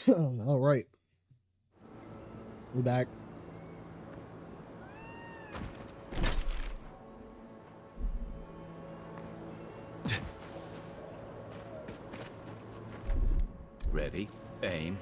All right, we're back. Ready, aim.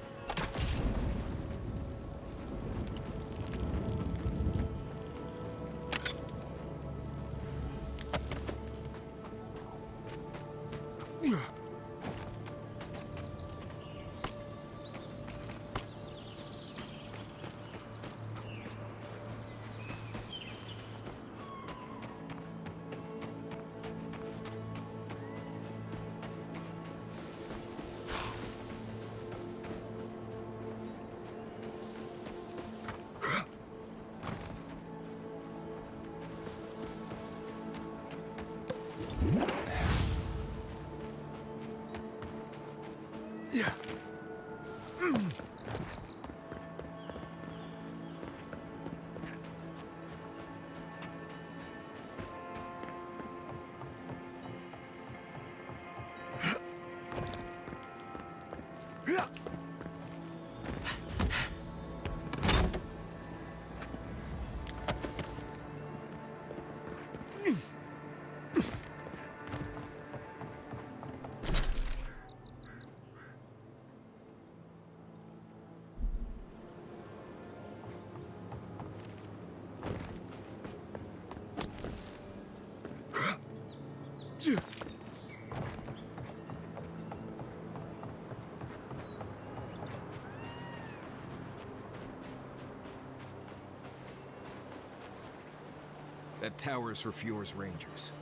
That tower's for Fjord's Rangers.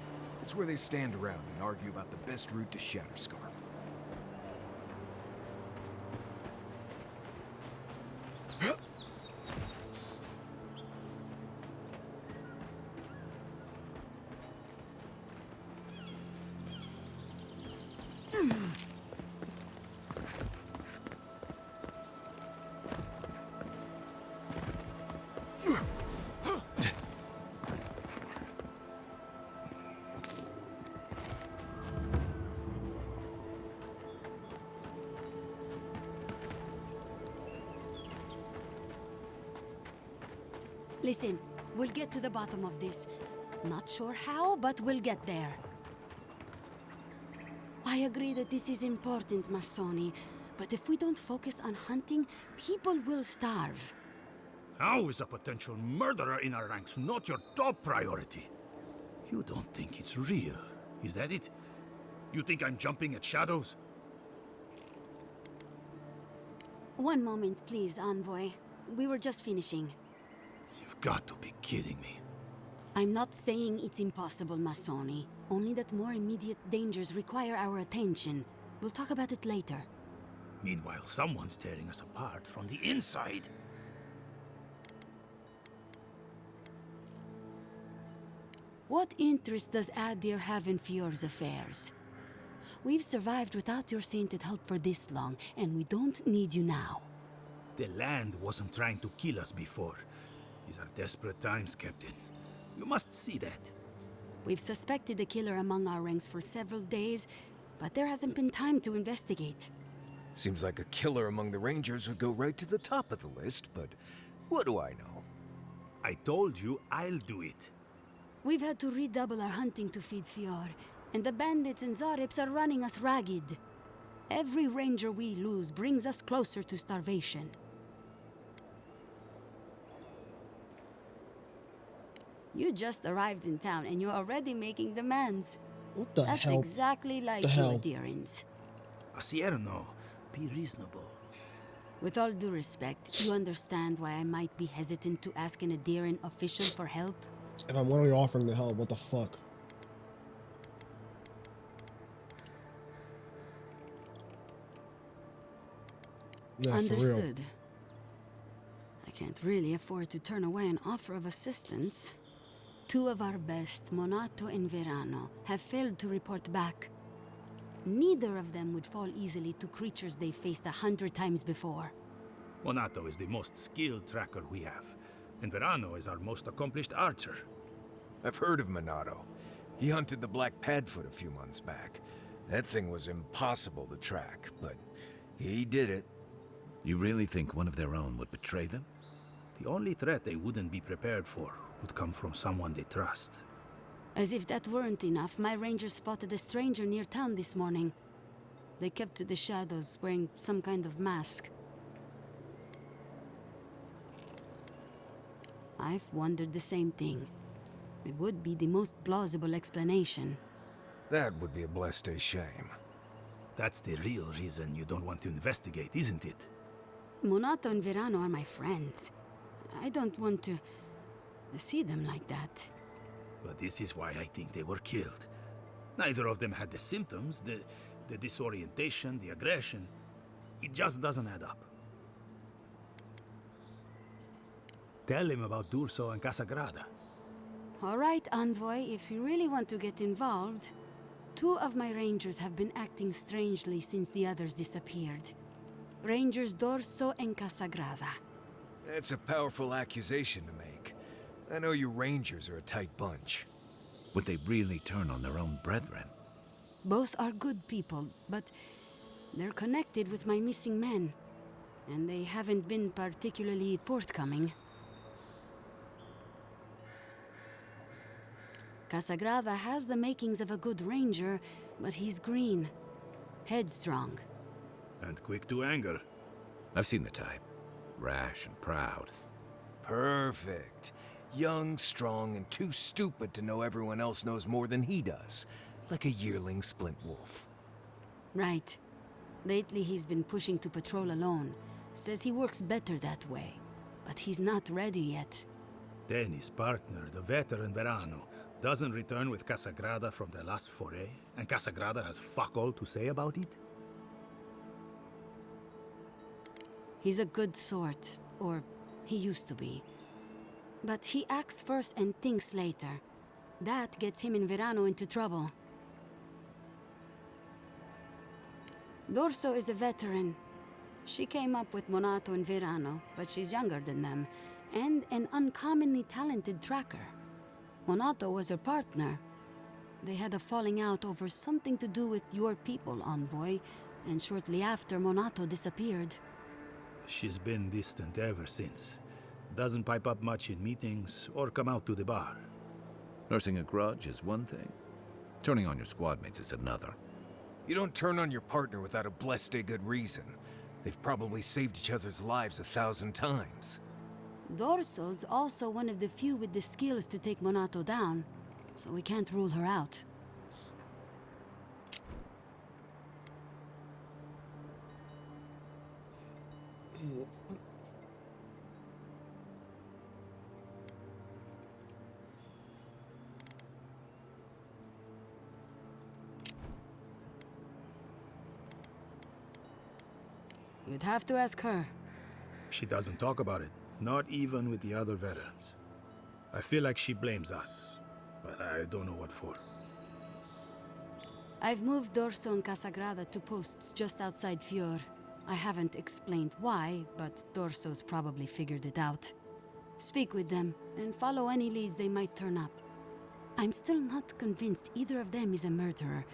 It's where they stand around and argue about the best route to Shatterscar. Listen, we'll get to the bottom of this. Not sure how, but we'll get there. I agree that this is important, Masoni. But if we don't focus on hunting, people will starve. How is a potential murderer in our ranks not your top priority? You don't think it's real, is that it? You think I'm jumping at shadows? One moment, please, Envoy. We were just finishing. You've got to be kidding me. I'm not saying it's impossible, Masoni. Only that more immediate dangers require our attention. We'll talk about it later. Meanwhile, someone's tearing us apart from the inside. What interest does Adir have in Fjord's affairs? We've survived without your sainted help for this long, and we don't need you now. The land wasn't trying to kill us before. These are desperate times, Captain. You must see that. We've suspected a killer among our ranks for several days, but there hasn't been time to investigate. Seems like a killer among the Rangers would go right to the top of the list, but what do I know? I told you I'll do it. We've had to redouble our hunting to feed Fjord, and the bandits and Zarips are running us ragged. Every ranger we lose brings us closer to starvation. You just arrived in town and you're already making demands. What the That's hell? exactly like The you, hell? Adherents. Asierno, be reasonable. With all due respect, you understand why I might be hesitant to ask an Adherent official for help? If I'm literally offering the help, what the fuck? Yeah, for real. Understood. I can't really afford to turn away an offer of assistance. Two of our best, Monato and Verano, have failed to report back. Neither of them would fall easily to creatures they faced 100 times before. Monato is the most skilled tracker we have, and Verano is our most accomplished archer. I've heard of Minato. He hunted the Black Padfoot a few months back. That thing was impossible to track, but he did it. You really think one of their own would betray them? The only threat they wouldn't be prepared for would come from someone they trust. As if that weren't enough, my rangers spotted a stranger near town this morning. They kept to the shadows, wearing some kind of mask. I've wondered the same thing. It would be the most plausible explanation. That would be a blessed shame. That's the real reason you don't want to investigate, isn't it? Monato and Verano are my friends. I don't want to see them like that. But this is why I think they were killed. Neither of them had the symptoms, the disorientation, the aggression. It just doesn't add up. Tell him about D'Urso and Casagrada. All right, Envoy, if you really want to get involved, 2 of my rangers have been acting strangely since the others disappeared. Rangers D'Urso and Casagrada. That's a powerful accusation to make. I know you Rangers are a tight bunch. Would they really turn on their own brethren? Both are good people, but they're connected with my missing men. And they haven't been particularly forthcoming. Casagrada has the makings of a good ranger, but he's green. Headstrong. And quick to anger. I've seen the type. Rash and proud. Perfect. Young, strong, and too stupid to know everyone else knows more than he does. Like a yearling splint wolf. Right. Lately he's been pushing to patrol alone. Says he works better that way. But he's not ready yet. Then his partner, the veteran Verano, doesn't return with Casagrada from their last foray, and Casagrada has fuck all to say about it? He's a good sort, or he used to be. But he acts first and thinks later. That gets him and Verano into trouble. D'Urso is a veteran. She came up with Monato and Verano, but she's younger than them, and an uncommonly talented tracker. Monato was her partner. They had a falling out over something to do with your people, Envoy, and shortly after, Monato disappeared. She's been distant ever since. Doesn't pipe up much in meetings or come out to the bar. Nursing a grudge is one thing. Turning on your squad mates is another. You don't turn on your partner without a blessed good reason. They've probably saved each other's lives 1,000 times. D'Urso's also one of the few with the skills to take Monato down, so we can't rule her out. You'd have to ask her. She doesn't talk about it, not even with the other veterans. I feel like she blames us, but I don't know what for. I've moved D'Urso and Casagrada to posts just outside Fior. I haven't explained why, but D'Urso's probably figured it out. Speak with them, and follow any leads they might turn up. I'm still not convinced either of them is a murderer,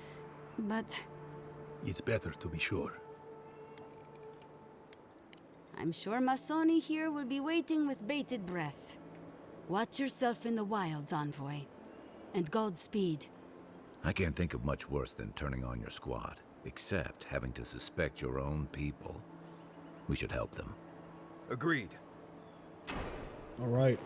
but... It's better to be sure. I'm sure Masoni here will be waiting with bated breath. Watch yourself in the wilds, Envoy. And Godspeed. I can't think of much worse than turning on your squad, except having to suspect your own people. We should help them. Agreed. All right.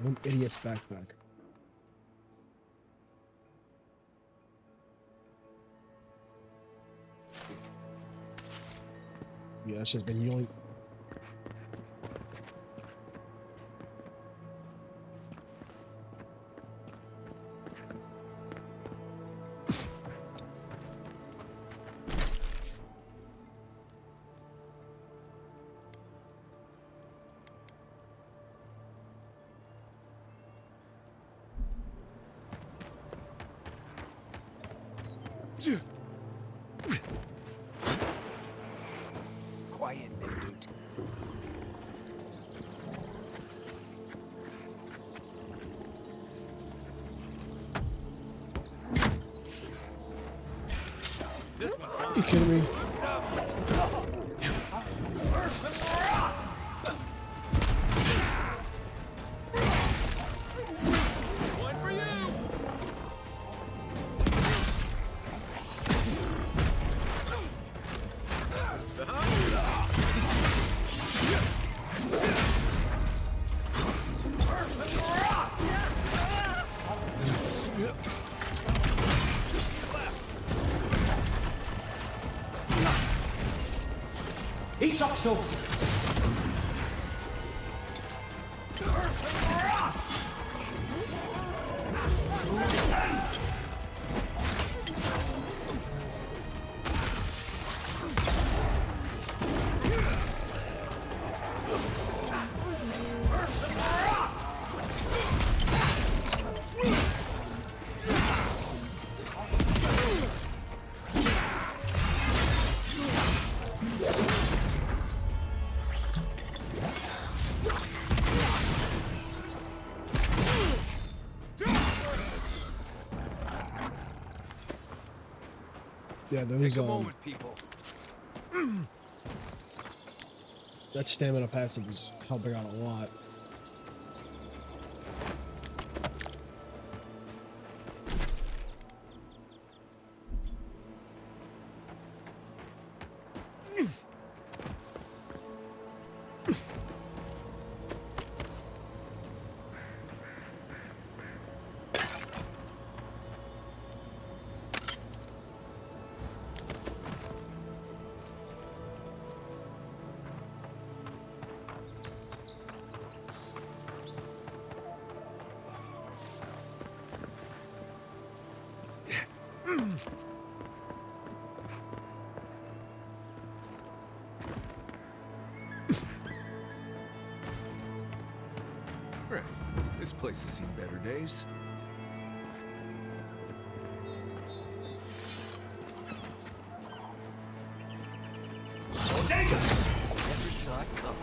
One idiot's backpack. Yeah, it's just been yoink. Quiet, Nindut. You kidding me? One for you! Isokso! Yeah, there was Take a moment, people. that stamina passive is helping out a lot. Right. This place has seen better days. Never saw it coming.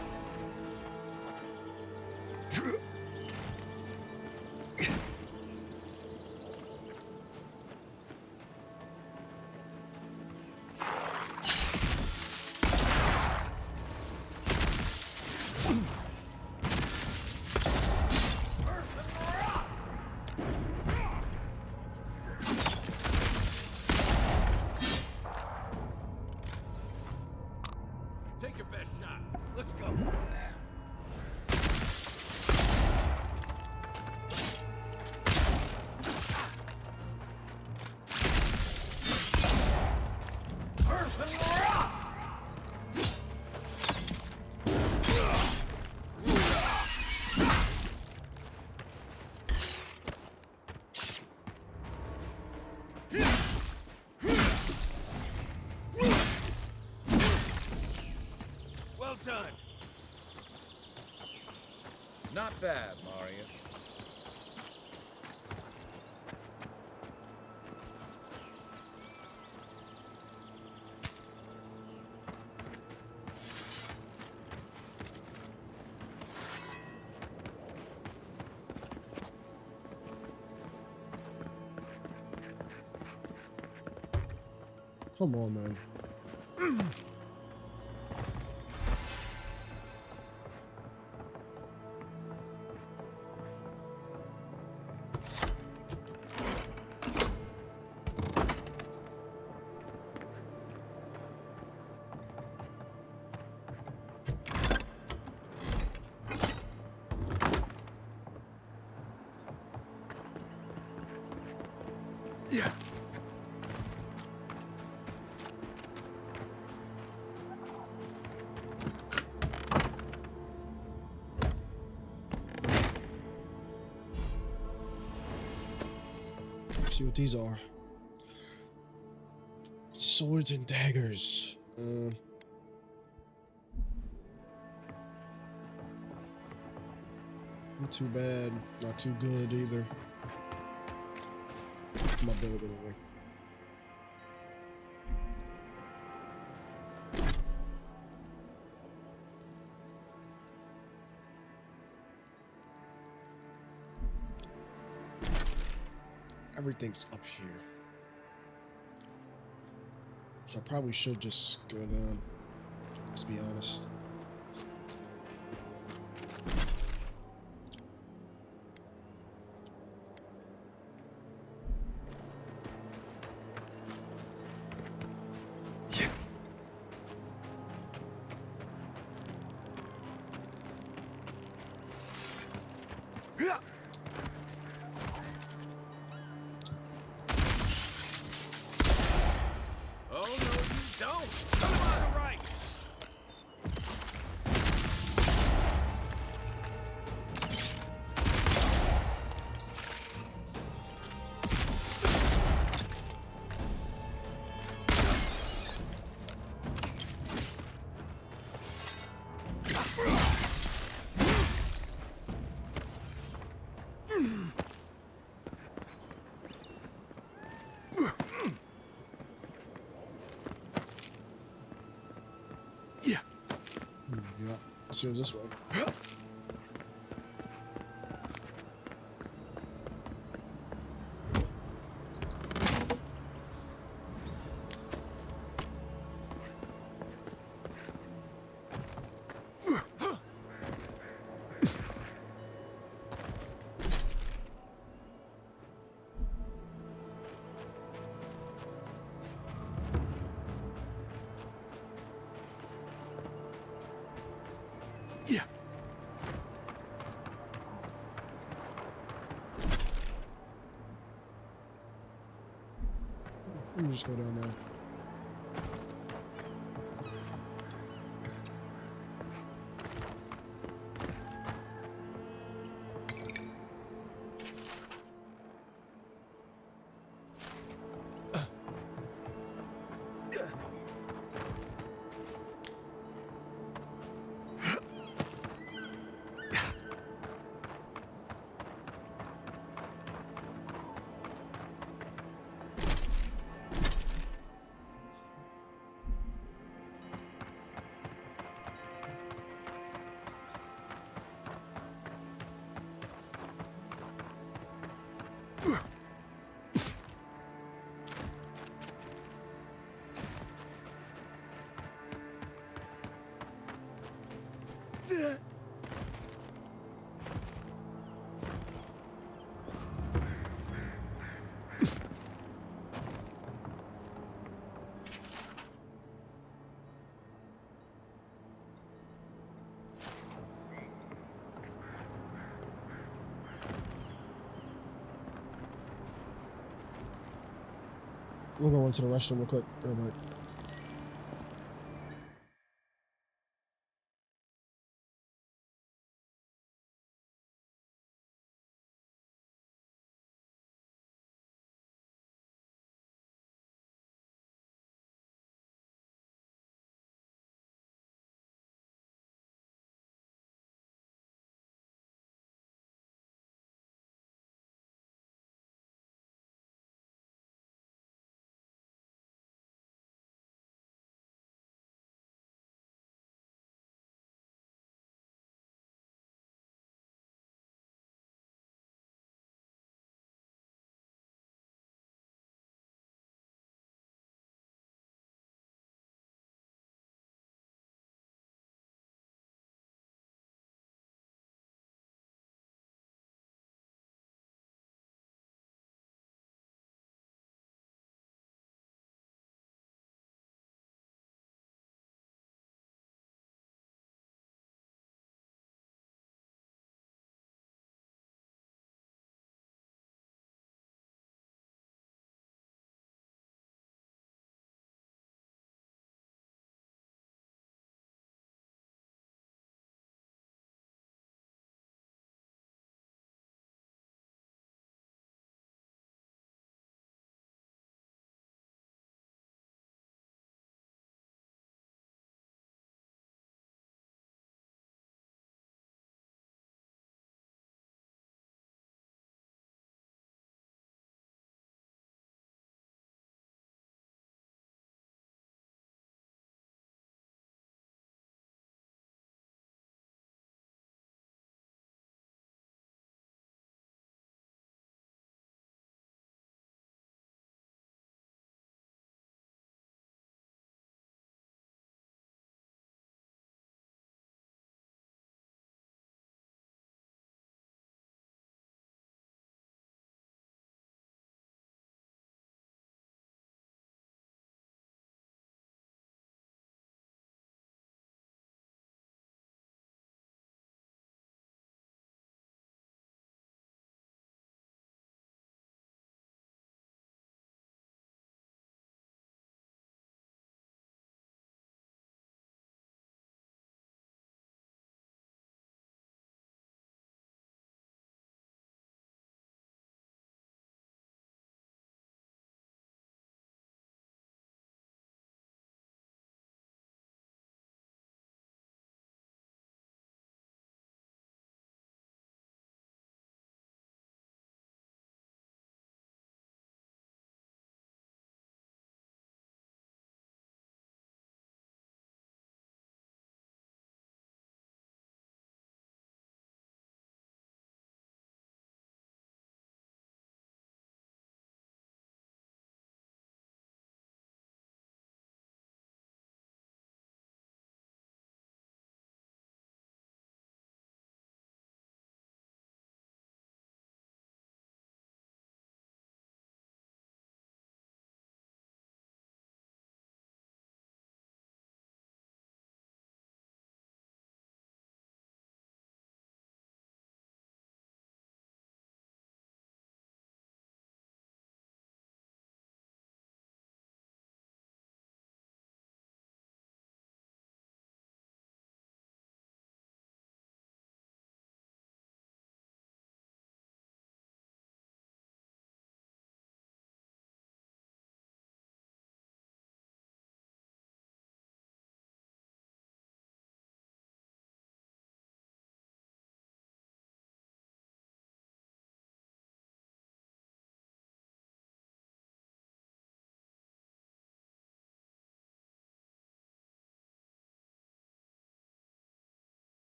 Take your best shot. Let's go. Well done. Not bad, Marius. Come on, man. See what these are. Swords and daggers. Not too bad, not too good either. My build anyway. Everything's up here. So I probably should just go down. Let's be honest. Oh, no, you don't! Come on the right! Yeah, see what's this way. Let me just go down there. We'll go into the restroom real quick. Be right back.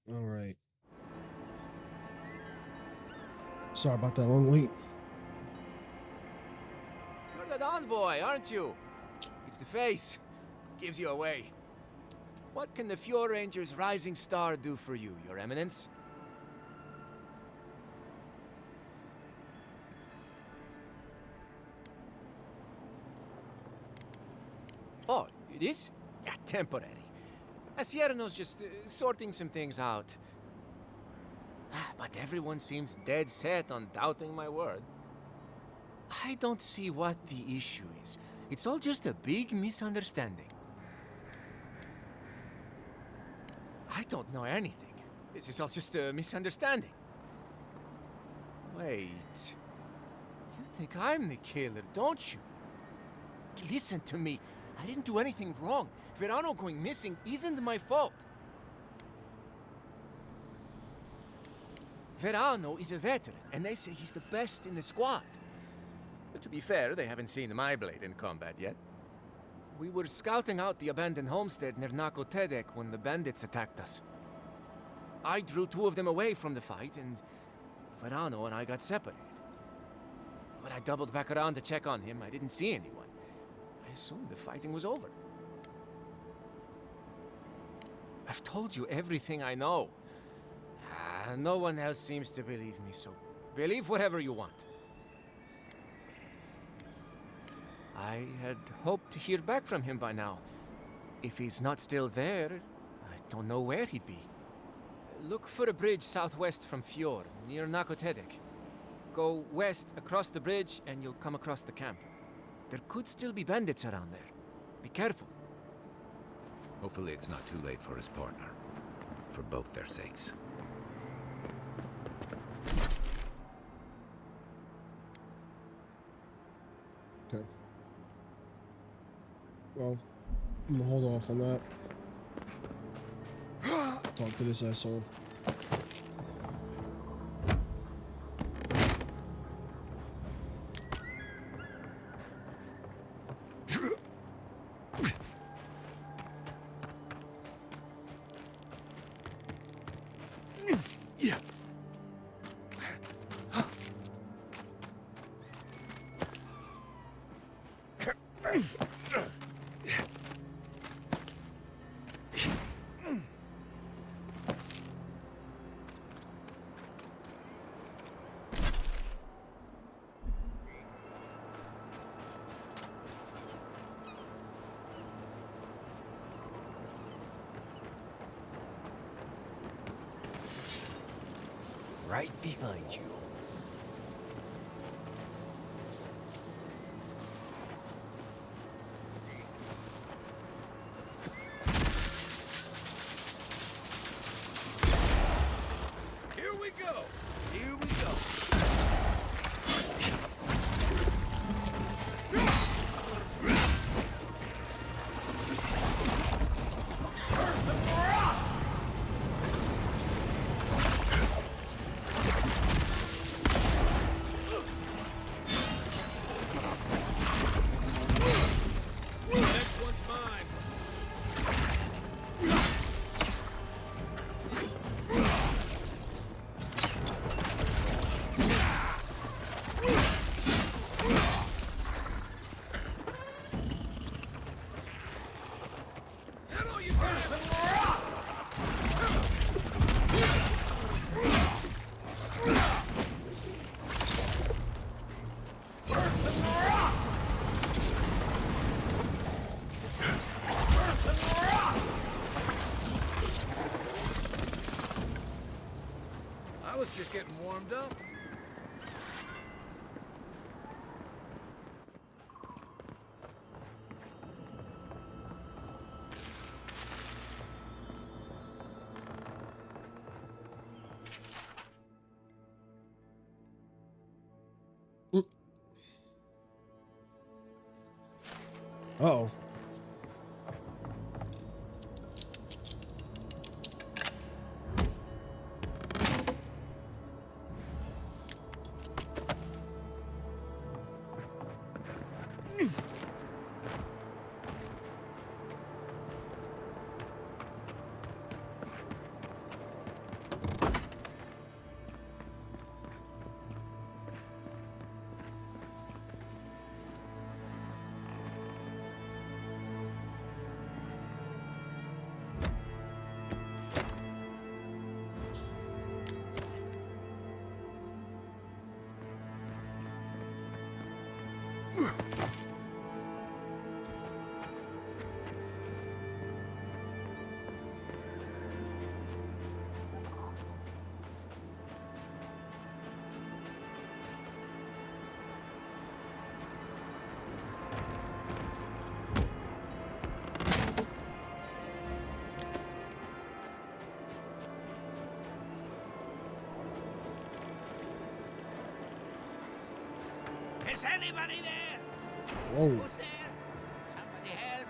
All right. Sorry about that long wait. You're that envoy, aren't you? It's the face. Gives you away. What can the Fjord Ranger's Rising Star do for you, Your Eminence? Oh, it is? Yeah, temporary. Asierno's just sorting some things out. But everyone seems dead set on doubting my word. I don't see what the issue is. It's all just a big misunderstanding. I don't know anything. This is all just a misunderstanding. Wait. You think I'm the killer, don't you? Listen to me. I didn't do anything wrong. Verano going missing isn't my fault. Verano is a veteran, and they say he's the best in the squad. But to be fair, they haven't seen my blade in combat yet. We were scouting out the abandoned homestead near Nakotedek when the bandits attacked us. I drew 2 of them away from the fight, and Verano and I got separated. When I doubled back around to check on him, I didn't see anyone. I assumed the fighting was over. I've told you everything I know. No one else seems to believe me, so believe whatever you want. I had hoped to hear back from him by now. If he's not still there, I don't know where he'd be. Look for a bridge southwest from Fjord, near Nakotedek. Go west across the bridge and you'll come across the camp. There could still be bandits around there. Be careful. Hopefully it's not too late for his partner. For both their sakes. Okay. Well, I'm gonna hold off on that. Talk to this asshole. Right behind you. Here we go. Here we go. Next one's mine. Settle you I was just getting warmed up. Uh-oh. Is anybody there? Whoa. Who's there? Somebody help.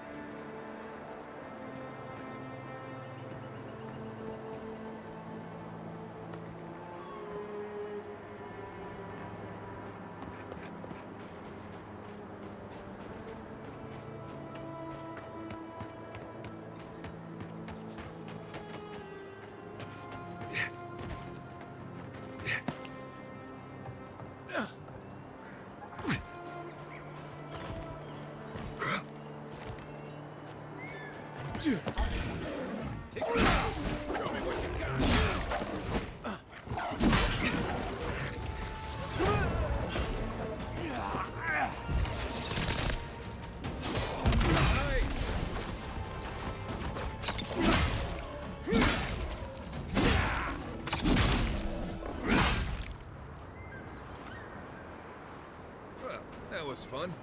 Well, that was fun.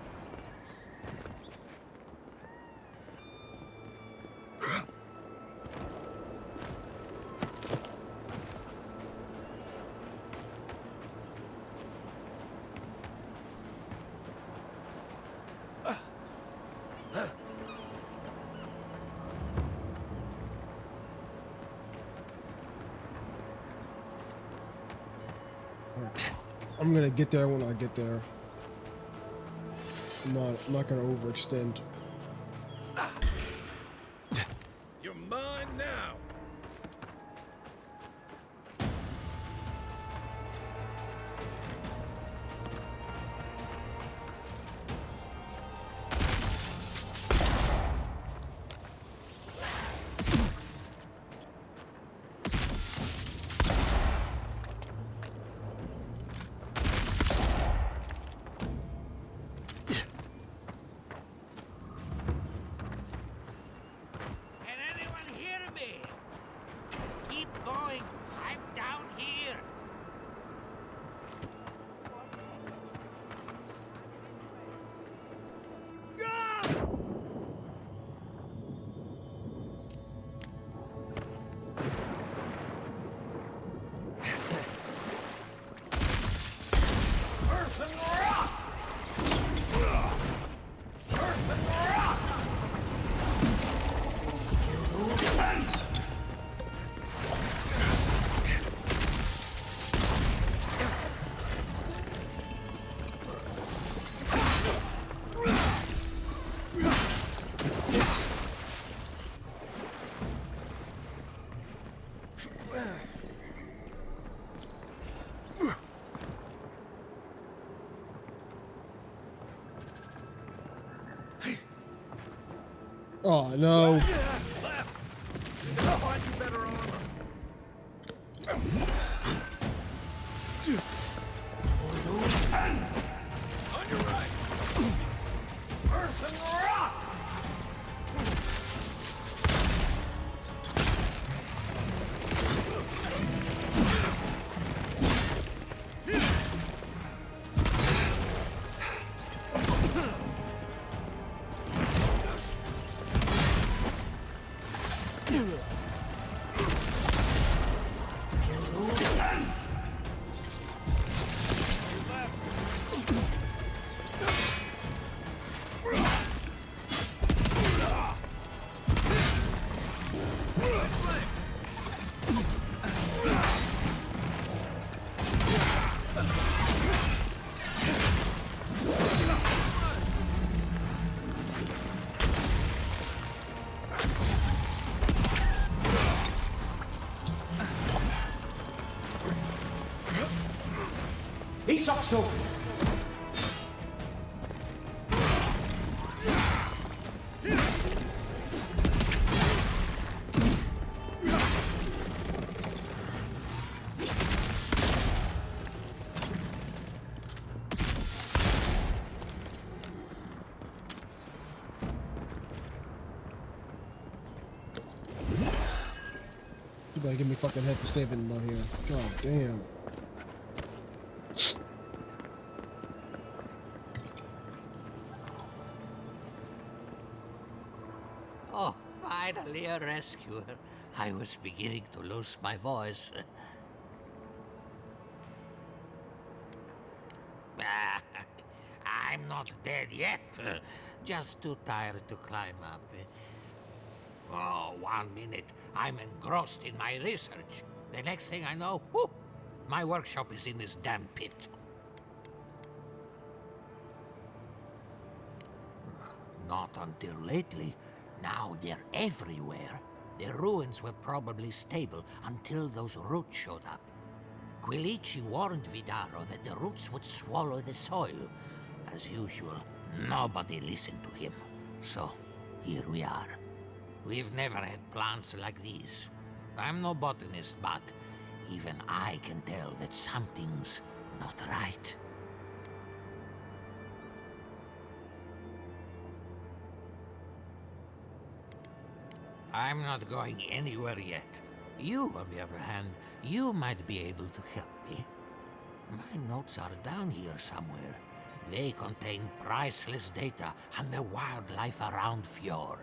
I'm gonna get there when I get there. I'm not gonna overextend. You're mine now. Can anyone hear me? Keep going. I'm down here. Oh no. I'll find you better armor. On your right. Earth and rock. Isokso! You better give me fucking head for saving down here. God damn. Oh, finally a rescuer. I was beginning to lose my voice. I'm not dead yet. Just too tired to climb up. Oh, 1 minute. I'm engrossed in my research. The next thing I know, whoo, my workshop is in this damn pit. Not until lately. Now they're everywhere. The ruins were probably stable until those roots showed up. Quilici warned Vidaro that the roots would swallow the soil. As usual, nobody listened to him. So, here we are. We've never had plants like these. I'm no botanist, but even I can tell that something's not right. I'm not going anywhere yet. You, on the other hand, you might be able to help me. My notes are down here somewhere. They contain priceless data on the wildlife around Fjord.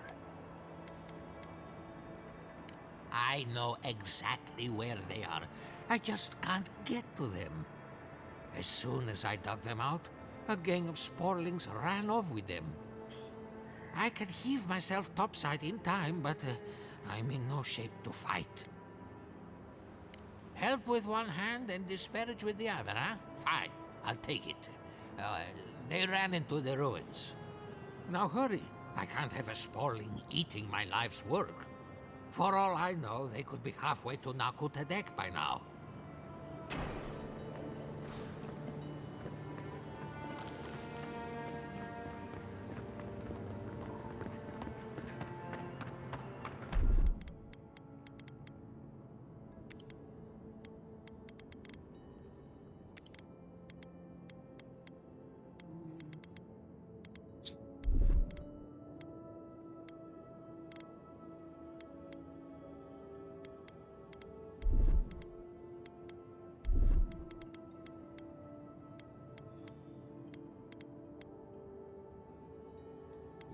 I know exactly where they are. I just can't get to them. As soon as I dug them out, a gang of sporlings ran off with them. I can heave myself topside in time, but I'm in no shape to fight. Help with one hand and disparage with the other, huh? Fine, I'll take it. They ran into the ruins. Now hurry. I can't have a sporling eating my life's work. For all I know, they could be halfway to Nakutadek by now.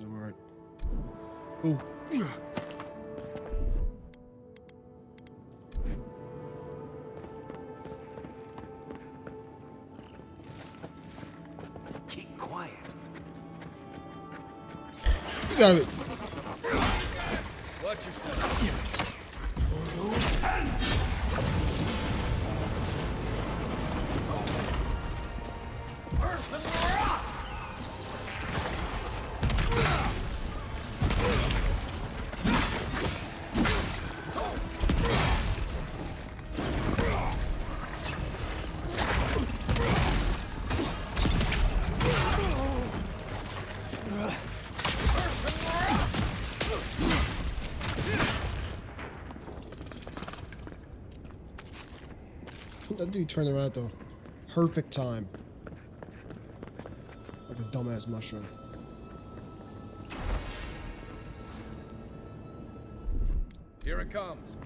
Alright. Ooh. Keep quiet. You got it. Watch yourself. That dude turned around at the perfect time. Like a dumbass mushroom. Here it comes.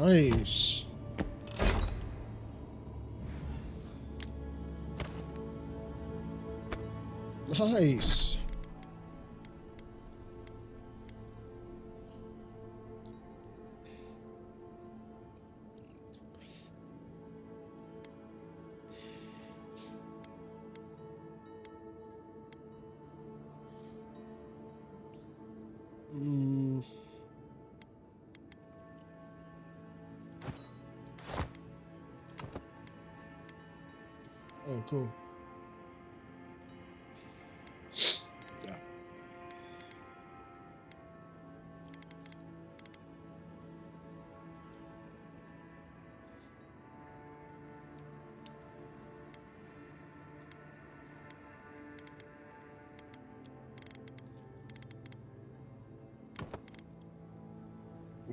Nice. Nice. Mm. Oh, cool. Yeah.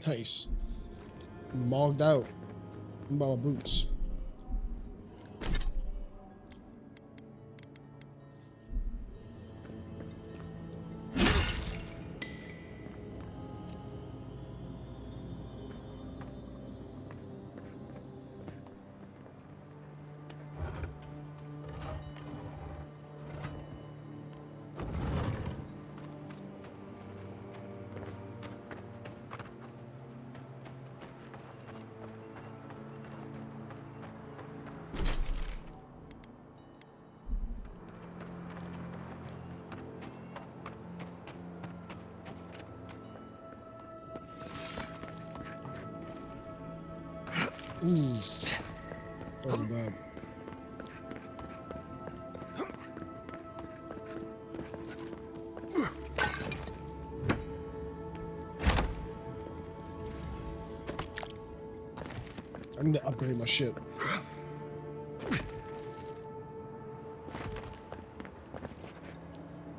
Nice. Mogged out. What about my boots? Oh, bad. I need to upgrade my ship.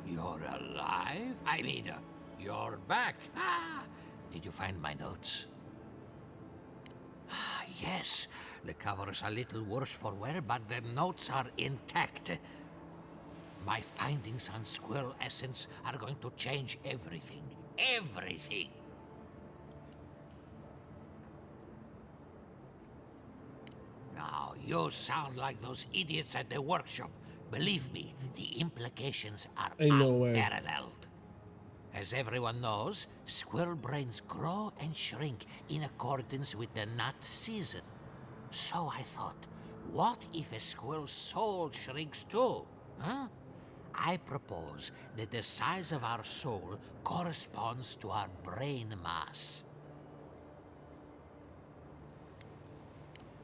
You're alive? I mean, you're back. Ah, did you find my notes? Ah, yes. The cover's a little worse for wear, but the notes are intact. My findings on squirrel essence are going to change everything. Everything! Now, you sound like those idiots at the workshop. Believe me, the implications are Ain't no way. unparalleled. As everyone knows, squirrel brains grow and shrink in accordance with the nut season. So I thought, what if a squirrel's soul shrinks too? Huh? I propose that the size of our soul corresponds to our brain mass.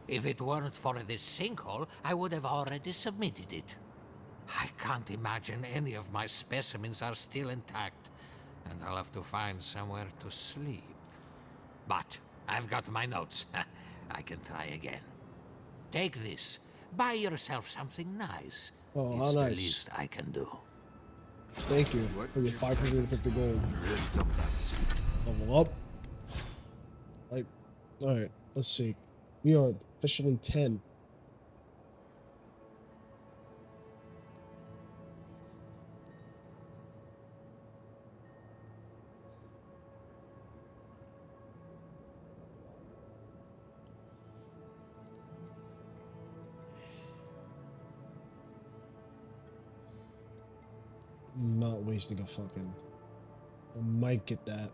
If it weren't for this sinkhole, I would have already submitted it. I can't imagine any of my specimens are still intact, and I'll have to find somewhere to sleep. But I've got my notes. I can try again. Take this. Buy yourself something nice. Oh, how It's the nice. least I can do. Thank you for your 550 gold. Level up. Like, alright, let's see. We are officially 10. Not wasting a fucking... I might get that.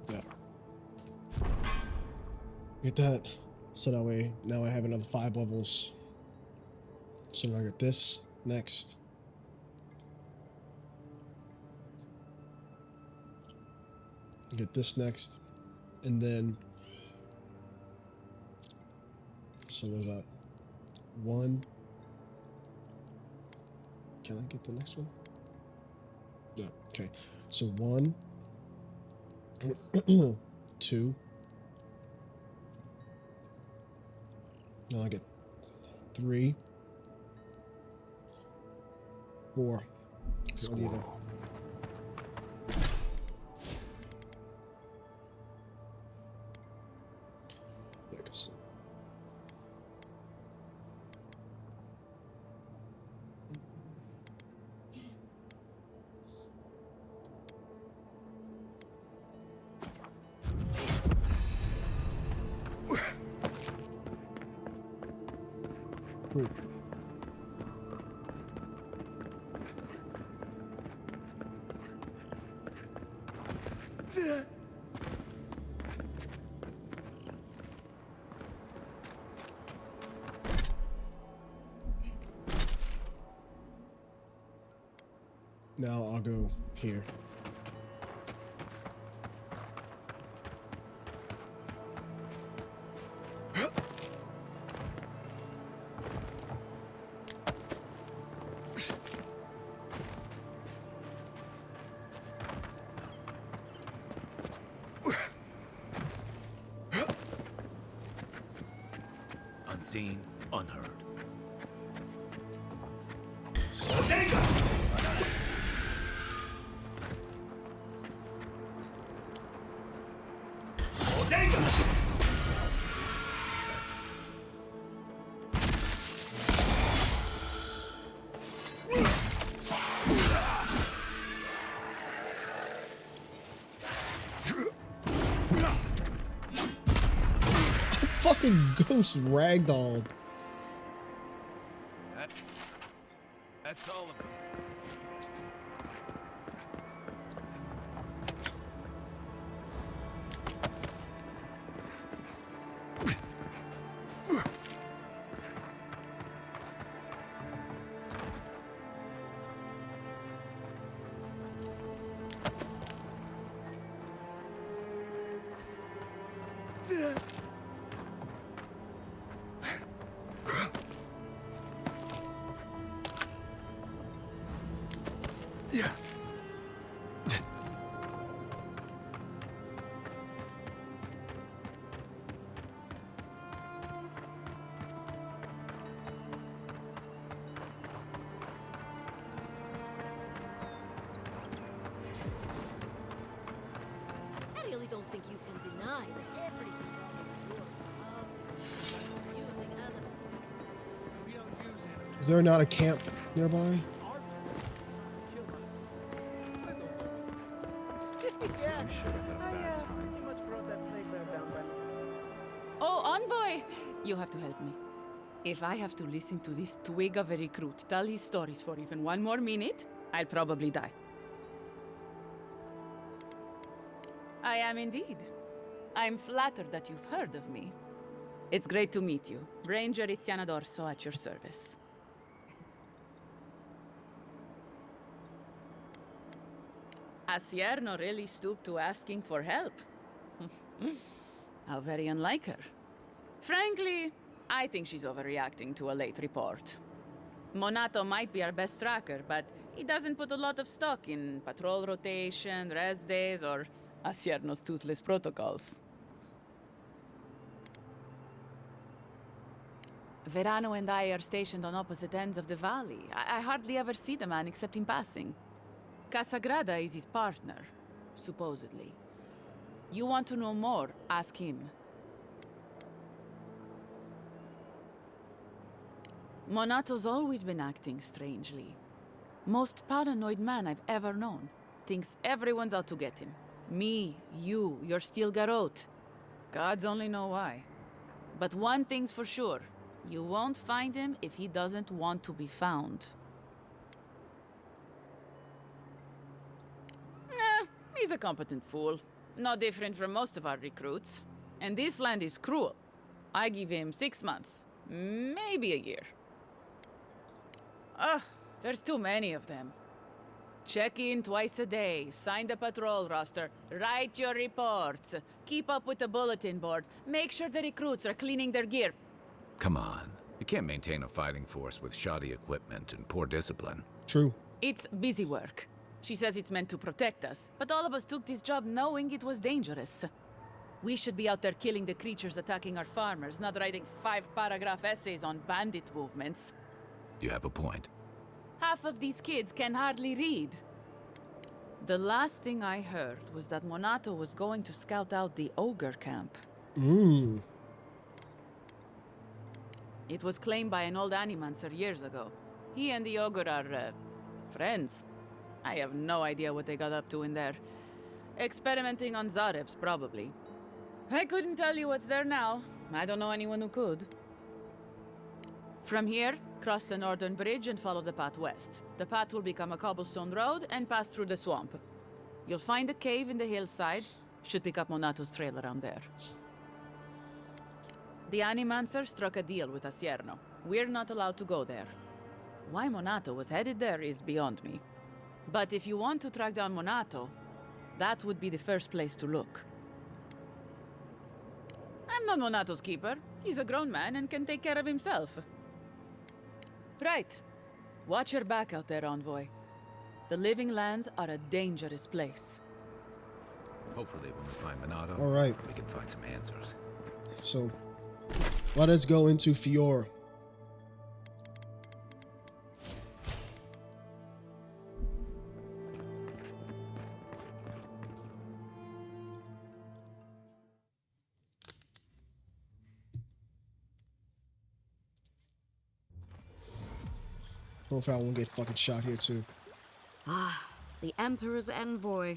Yeah. Get that. So that way, now I have another 5 levels. So now I get this next. Get this next. And then... So there's that. 1. Can I get the next one? No. Okay. So 1. 2. Now I get 3. 4. Squirrel. Yeah, I guess. Cool. Now I'll go here. unseen, unheard. Fucking ghost ragdolled. That's all of them. I really don't think you can deny that everything using animals. Is there not a camp nearby? Oh, Envoy! You have to help me. If I have to listen to this twig of a recruit tell his stories for even one more minute, I'll probably die. I am indeed. I'm flattered that you've heard of me. It's great to meet you. Ranger Iziana Dorso at your service. Asierno really stooped to asking for help. How very unlike her. Frankly, I think she's overreacting to a late report. Monato might be our best tracker, but he doesn't put a lot of stock in patrol rotation, rest days, or Asierno's toothless protocols. Verano and I are stationed on opposite ends of the valley. I hardly ever see the man except in passing. Casagrada is his partner, supposedly. You want to know more, ask him. Monato's always been acting strangely. Most paranoid man I've ever known. Thinks everyone's out to get him. Me, you, your steel garrote. Gods only know why. But one thing's for sure. You won't find him if he doesn't want to be found. He's a competent fool. No different from most of our recruits. And this land is cruel. I give him 6 months. Maybe a year. Ugh, there's too many of them. Check in twice a day, sign the patrol roster, write your reports, keep up with the bulletin board, make sure the recruits are cleaning their gear. Come on. You can't maintain a fighting force with shoddy equipment and poor discipline. True. It's busy work. She says it's meant to protect us, but all of us took this job knowing it was dangerous. We should be out there killing the creatures attacking our farmers, not writing 5-paragraph essays on bandit movements. You have a point. Half of these kids can hardly read. The last thing I heard was that Monato was going to scout out the ogre camp. It was claimed by an old animancer years ago. He and the ogre are, friends. I have no idea what they got up to in there. Experimenting on Zarebs, probably. I couldn't tell you what's there now. I don't know anyone who could. From here, cross the northern bridge and follow the path west. The path will become a cobblestone road and pass through the swamp. You'll find a cave in the hillside. Should pick up Monato's trail around there. The Animancer struck a deal with Asierno. We're not allowed to go there. Why Monato was headed there is beyond me. But if you want to track down Monato, that would be the first place to look. I'm not Monato's keeper. He's a grown man and can take care of himself. Right. Watch your back out there, Envoy. The Living Lands are a dangerous place. Hopefully when we find Monato, All right. we can find some answers. So Let us go into Fior. Hopefully I won't get fucking shot here too. Ah, the Emperor's envoy.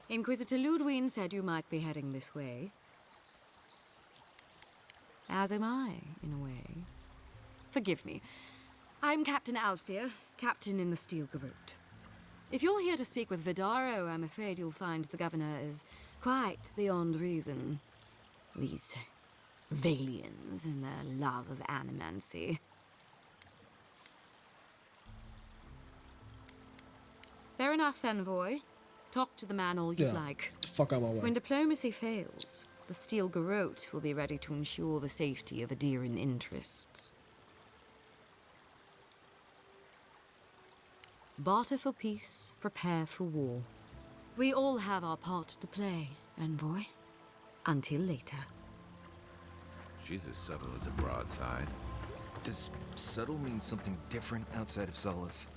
Inquisitor Ludwig said you might be heading this way. As am I, in a way. Forgive me. I'm Captain Alfia, captain in the Steel Garrote. If you're here to speak with Vidaro, I'm afraid you'll find the governor is quite beyond reason. These Valians and their love of animancy. Fair enough, envoy. Talk to the man all you'd like. Fuck out my way. When diplomacy fails, the Steel Garrote will be ready to ensure the safety of Adiran interests. Barter for peace, prepare for war. We all have our part to play, envoy. Until later. She's as subtle as a broadside. Does subtle mean something different outside of Solace?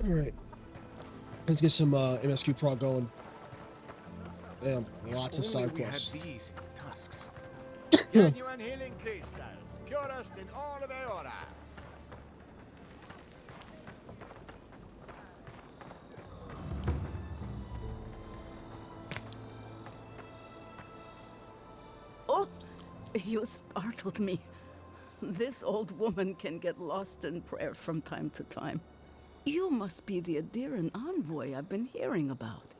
Alright. Let's get some MSQ prog going. Damn, lots of side quests. We had these tusks. Genuine healing crystals, purest in all of Eora. Oh, you startled me. This old woman can get lost in prayer from time to time. You must be the Adiran envoy I've been hearing about.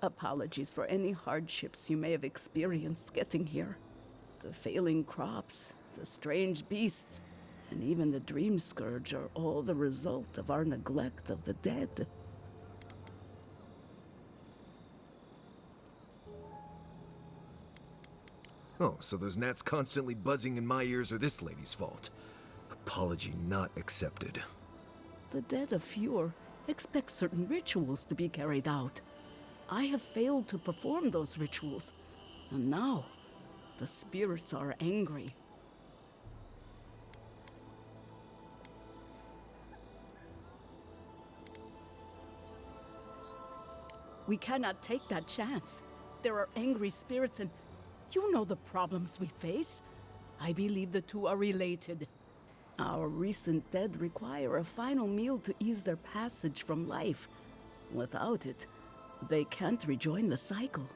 Apologies for any hardships you may have experienced getting here. The failing crops, the strange beasts, and even the dream scourge are all the result of our neglect of the dead. Oh, so those gnats constantly buzzing in my ears are this lady's fault. Apology not accepted. The dead of Fjord expect certain rituals to be carried out. I have failed to perform those rituals, and now the spirits are angry. We cannot take that chance. There are angry spirits, and you know the problems we face. I believe the two are related. Our recent dead require a final meal to ease their passage from life. Without it, they can't rejoin the cycle.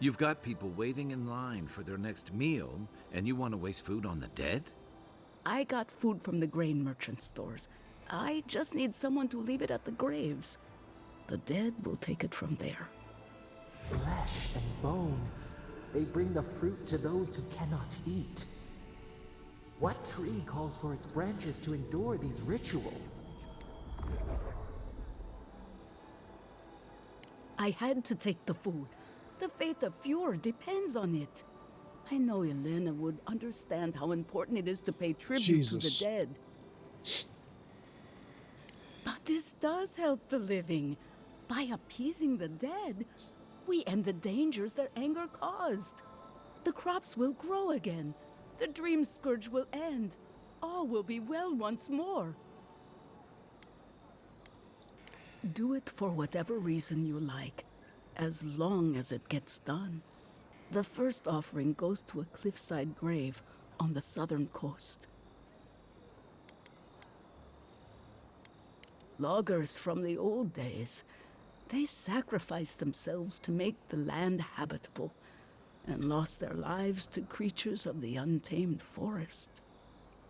You've got people waiting in line for their next meal, and you want to waste food on the dead? I got food from the grain merchant stores. I just need someone to leave it at the graves. The dead will take it from there. Flesh and bone. They bring the fruit to those who cannot eat. What tree calls for its branches to endure these rituals? I had to take the food. The fate of Fjord depends on it. I know Elena would understand how important it is to pay tribute to the dead. But this does help the living. By appeasing the dead, we end the dangers their anger caused. The crops will grow again. The dream scourge will end. All will be well once more. Do it for whatever reason you like, as long as it gets done. The first offering goes to a cliffside grave on the southern coast. Loggers from the old days, they sacrificed themselves to make the land habitable and lost their lives to creatures of the untamed forest.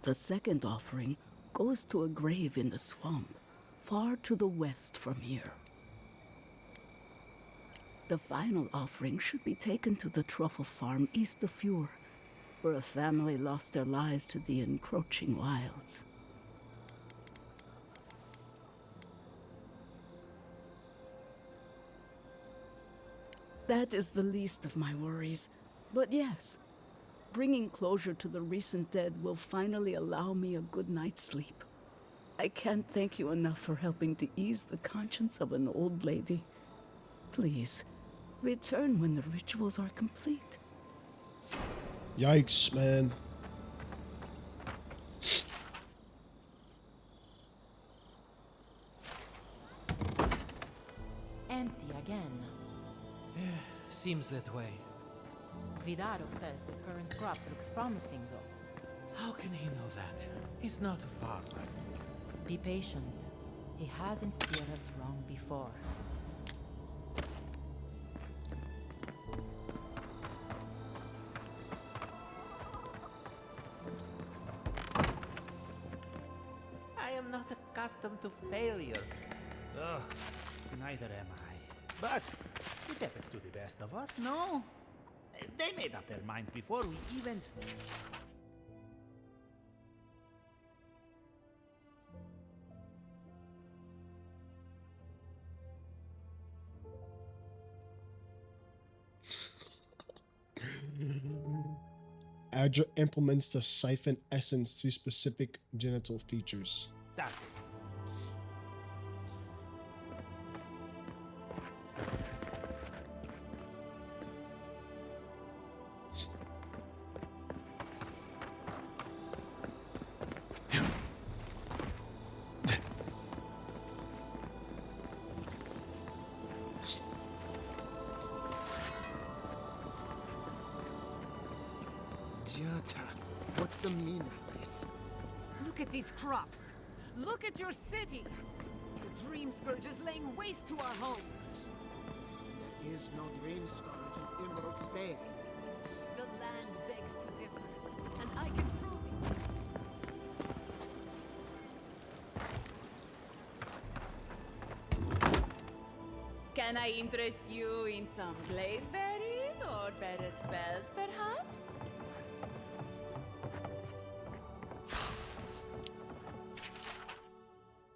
The second offering goes to a grave in the swamp, far to the west from here. The final offering should be taken to the truffle farm east of Fjord, where a family lost their lives to the encroaching wilds. That is the least of my worries. But yes, bringing closure to the recent dead will finally allow me a good night's sleep. I can't thank you enough for helping to ease the conscience of an old lady. Please, Return when the rituals are complete. Yikes, man. Empty again. Seems that way. Vidaro says the current crop looks promising, though. How can he know that? He's not a farmer. Be patient. He hasn't steered us wrong before. I am not accustomed to failure. Ugh, neither am I. But it happens to the best of us, no? They made up their minds before we even started. Adra implements the siphon essence to specific genital features. That What's the meaning of this? Look at these crops. Look at your city. The Dream Scourge is laying waste to our homes. There is no dream scourge in Emerald Stair. The land begs to differ, and I can prove it. Can I interest you in some glaive berries or better spells, perhaps?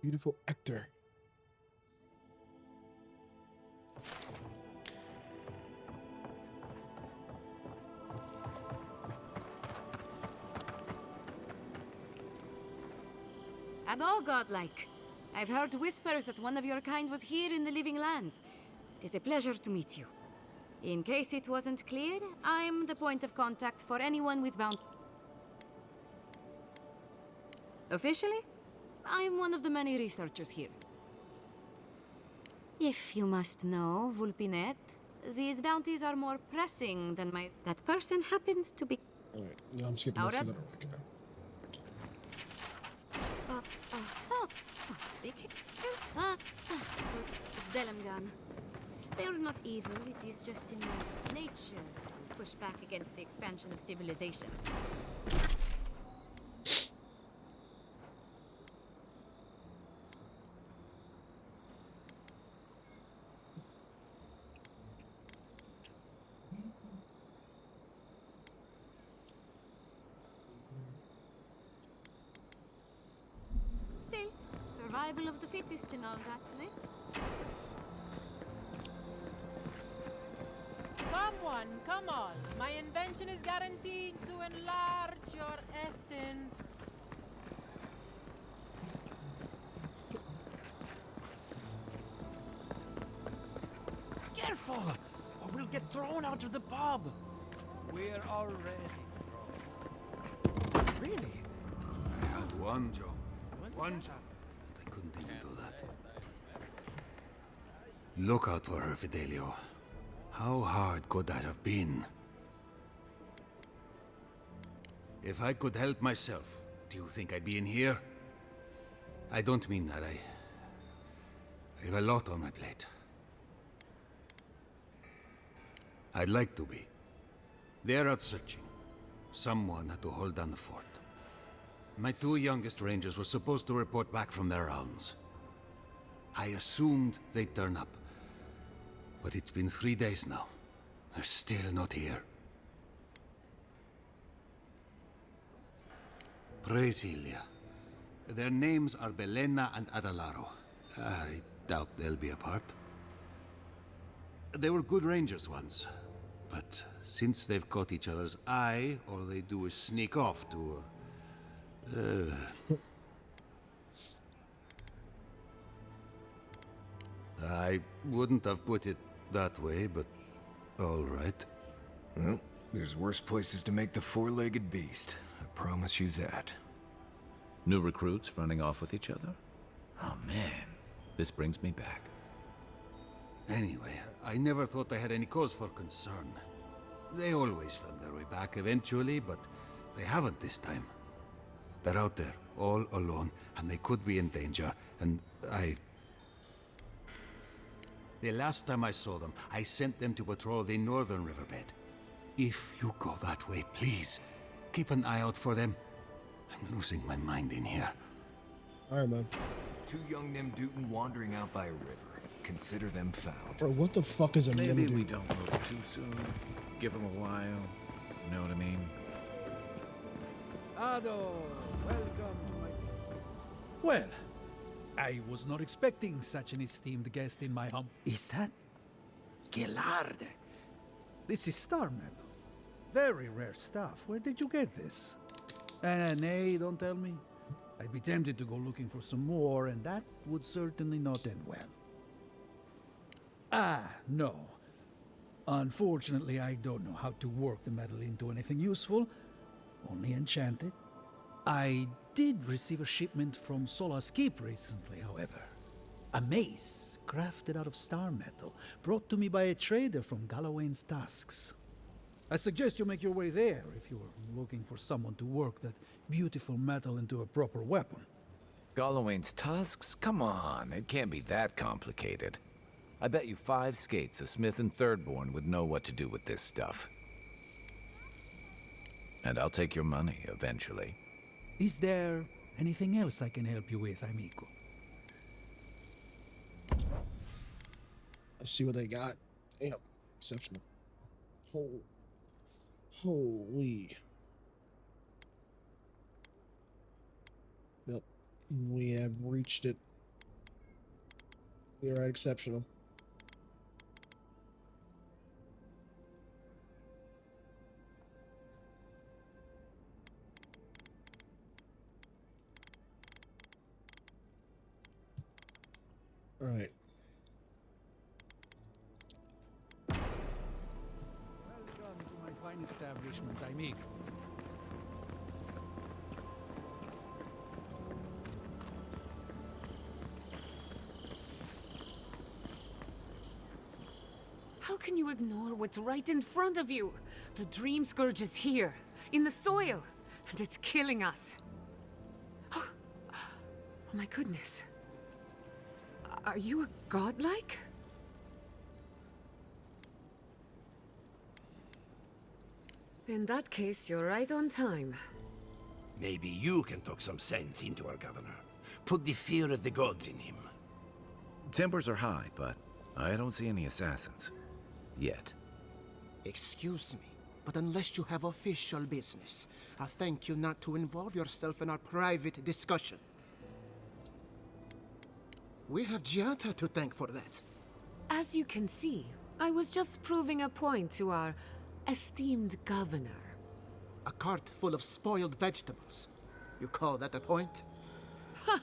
Beautiful actor. And all godlike. I've heard whispers that one of your kind was here in the Living Lands. It is a pleasure to meet you. In case it wasn't clear, I'm the point of contact for anyone with bound... Officially, I'm one of the many researchers here. If you must know, Vulpinet, these bounties are more pressing than my... That person happens to be... Alright, yeah, I'm skipping this because I don't like it. Delamgan. They are not evil, it is just in their nature to push back against the expansion of civilization. Still, survival of the fittest and all that, eh? Come on. My invention is guaranteed to enlarge your essence. Careful, or we'll get thrown out of the pub. We're already. Really? I had one job. One job. But I couldn't even do that. Look out for her, Fidelio. How hard could that have been? If I could help myself, do you think I'd be in here? I don't mean that. I have a lot on my plate. I'd like to be. They're out searching. Someone had to hold down the fort. My two youngest rangers were supposed to report back from their rounds. I assumed they'd turn up. But it's been 3 days now. They're still not here. Praise Ilia. Their names are Belena and Adalaro. I doubt they'll be apart. They were good rangers once. But since they've caught each other's eye, all they do is sneak off to... I wouldn't have put it that way, but All right. Well, there's worse places to make the four-legged beast. I promise you that. New recruits running off with each other? Oh man, this brings me back. Anyway, I never thought I had any cause for concern. They always found their way back eventually, but they haven't this time. They're out there, all alone, and they could be in danger, and The last time I saw them, I sent them to patrol the northern riverbed. If you go that way, please, keep an eye out for them. I'm losing my mind in here. Alright, man. Two young Nemdutin wandering out by a river. Consider them found. Bro, what the fuck is a Maybe Nemdutin? we don't move too soon. Give them a while. You know what I mean? Ado, welcome to my... Well, I was not expecting such an esteemed guest in my home. Is that? Gelarde. This is star metal. Very rare stuff. Where did you get this? Nay, don't tell me. I'd be tempted to go looking for some more, and that would certainly not end well. Ah, no. Unfortunately, I don't know how to work the metal into anything useful. Only enchanted. I did receive a shipment from Sola's Keep recently, however. A mace crafted out of star metal, brought to me by a trader from Galloway's Tusks. I suggest you make your way there if you're looking for someone to work that beautiful metal into a proper weapon. Galloway's Tusks? Come on, it can't be that complicated. I bet you 5 skates a Smith and Thirdborn would know what to do with this stuff. And I'll take your money eventually. Is there anything else I can help you with, amigo? Let's see what they got. Damn, exceptional. Holy. Yep, we have reached it. We are at exceptional. All right. Welcome to my fine establishment, amigo. How can you ignore what's right in front of you? The Dream Scourge is here, in the soil, and it's killing us. Oh my goodness. Are you a godlike? In that case, you're right on time. Maybe you can talk some sense into our governor. Put the fear of the gods in him. Tempers are high, but I don't see any assassins. Yet. Excuse me, but unless you have official business, I'll thank you not to involve yourself in our private discussion. We have Giata to thank for that. As you can see, I was just proving a point to our esteemed governor. A cart full of spoiled vegetables. You call that a point? Ha!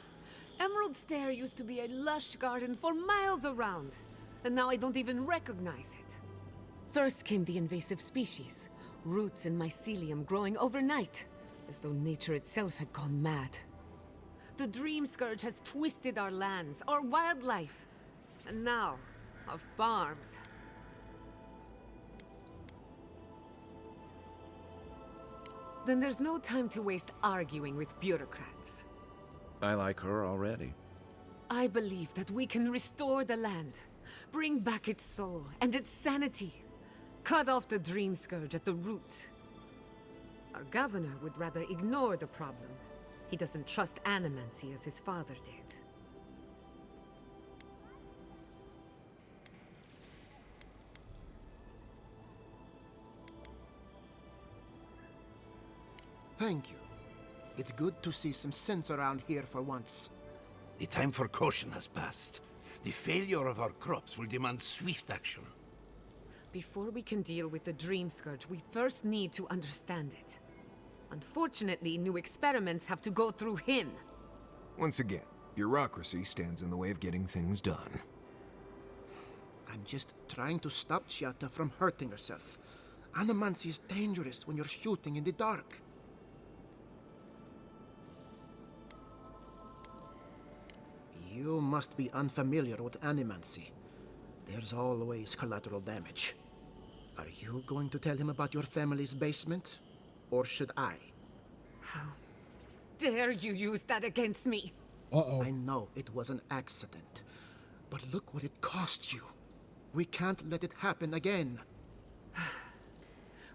Emerald Stair used to be a lush garden for miles around, and now I don't even recognize it. First came the invasive species, roots and mycelium growing overnight, as though nature itself had gone mad. The Dream Scourge has twisted our lands, our wildlife, and now, our farms. Then there's no time to waste arguing with bureaucrats. I like her already. I believe that we can restore the land, bring back its soul and its sanity, cut off the Dream Scourge at the root. Our governor would rather ignore the problem. He doesn't trust animancy as his father did. Thank you. It's good to see some sense around here for once. The time for caution has passed. The failure of our crops will demand swift action. Before we can deal with the Dream Scourge, we first need to understand it. Unfortunately, new experiments have to go through him. Once again, bureaucracy stands in the way of getting things done. I'm just trying to stop Giatta from hurting herself. Animancy is dangerous when you're shooting in the dark. You must be unfamiliar with animancy. There's always collateral damage. Are you going to tell him about your family's basement? Or should I? How dare you use that against me? I know it was an accident, but look what it cost you. We can't let it happen again.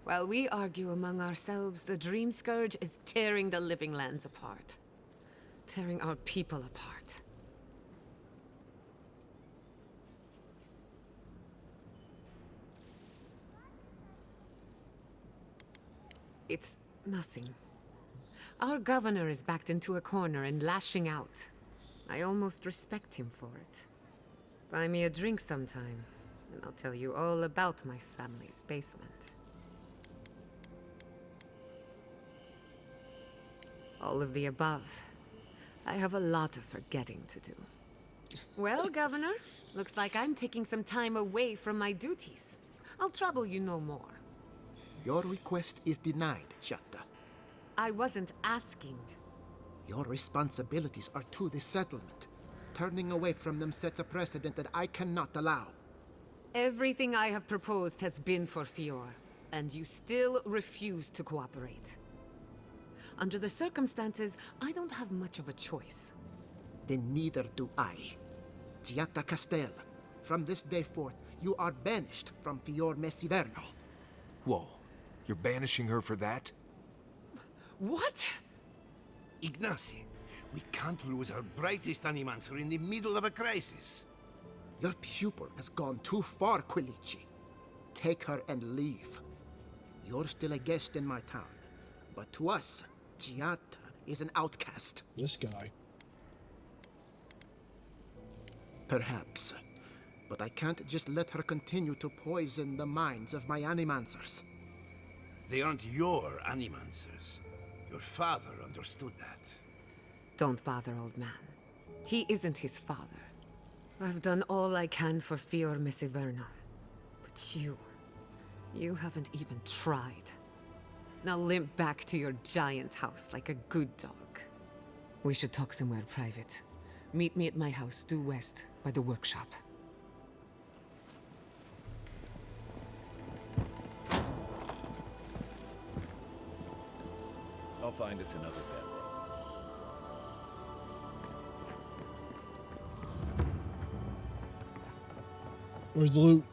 While we argue among ourselves, the Dream Scourge is tearing the living lands apart. Tearing our people apart. It's nothing. Our governor is backed into a corner and lashing out. I almost respect him for it. Buy me a drink sometime, and I'll tell you all about my family's basement. All of the above. I have a lot of forgetting to do. Well, Governor, looks like I'm taking some time away from my duties. I'll trouble you no more. Your request is denied, Giatta. I wasn't asking. Your responsibilities are to the settlement. Turning away from them sets a precedent that I cannot allow. Everything I have proposed has been for Fior, and you still refuse to cooperate. Under the circumstances, I don't have much of a choice. Then neither do I. Giatta Castel, from this day forth, you are banished from Fior Messiverno. Whoa, you're banishing her for that? What? Ignacy, we can't lose our brightest animancer in the middle of a crisis. Your pupil has gone too far, Quilici. Take her and leave. You're still a guest in my town, but to us, Giatta is an outcast. This guy. Perhaps. But I can't just let her continue to poison the minds of my animancers. They aren't your animancers. Your father understood that. Don't bother, old man. He isn't his father. I've done all I can for Fior Messiverno. But you haven't even tried. Now limp back to your giant house like a good dog. We should talk somewhere private. Meet me at my house due west by the workshop. I'll find us another bedroom. Where's the loot?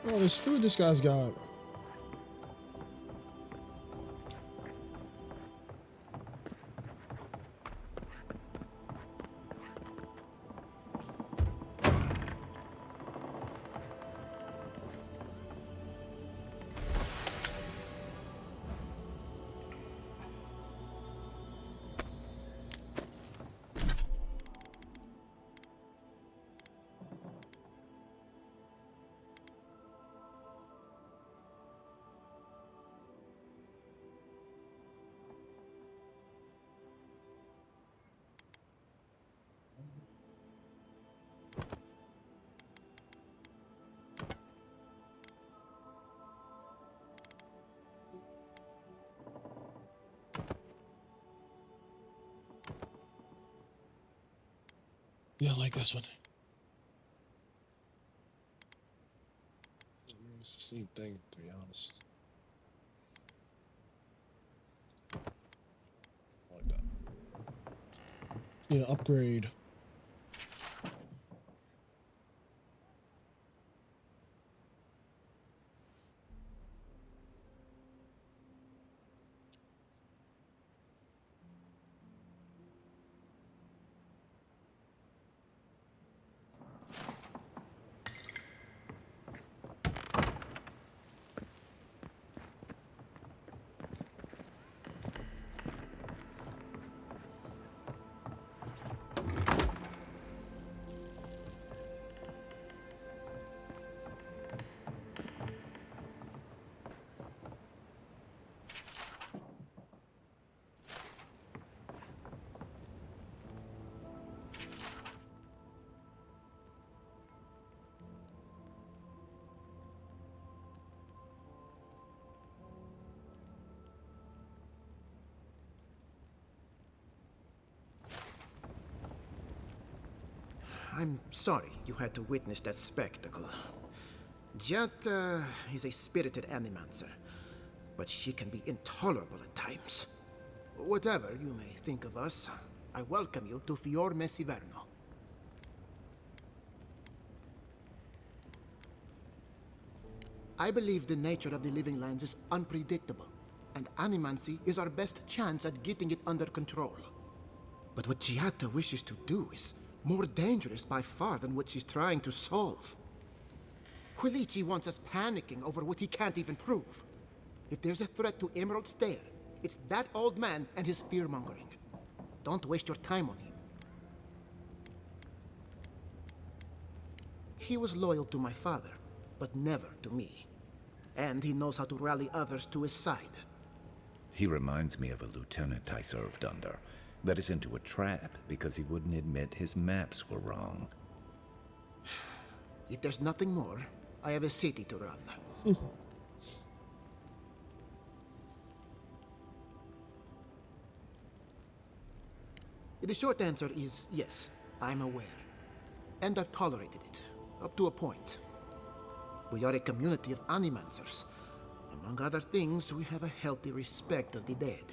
Oh, there's food this guy's got. Yeah, I like this one. I mean, it's the same thing, to be honest. I like that. Need an upgrade. I'm sorry you had to witness that spectacle. Giata is a spirited animancer, but she can be intolerable at times. Whatever you may think of us, I welcome you to Fiorme Siverno. I believe the nature of the living lands is unpredictable, and animancy is our best chance at getting it under control. But what Giata wishes to do is more dangerous by far than what she's trying to solve. Quilici wants us panicking over what he can't even prove. If there's a threat to Emerald Stair, it's that old man and his fear-mongering. Don't waste your time on him. He was loyal to my father, but never to me. And he knows how to rally others to his side. He reminds me of a lieutenant I served under. Led us into a trap because he wouldn't admit his maps were wrong. If there's nothing more, I have a city to run. The short answer is yes, I'm aware. And I've tolerated it, up to a point. We are a community of animancers. Among other things, we have a healthy respect of the dead.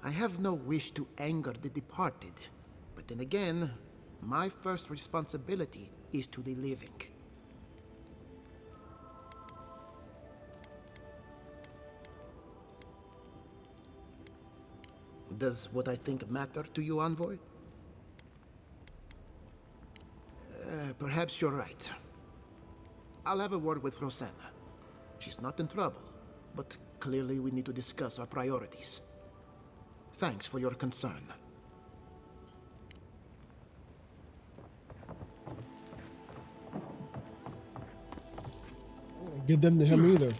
I have no wish to anger the departed, but then again, my first responsibility is to the living. Does what I think matter to you, Envoy? Perhaps you're right. I'll have a word with Rosanna. She's not in trouble, but clearly we need to discuss our priorities. Thanks for your concern. Get them to him either.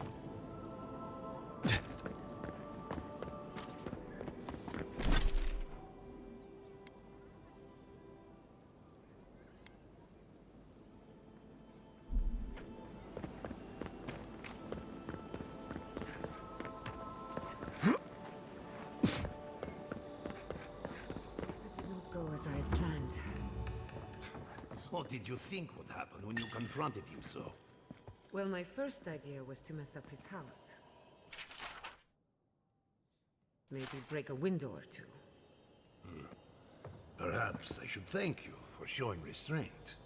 What did you think would happen when you confronted him so? Well, my first idea was to mess up his house. Maybe break a window or two. Perhaps I should thank you for showing restraint.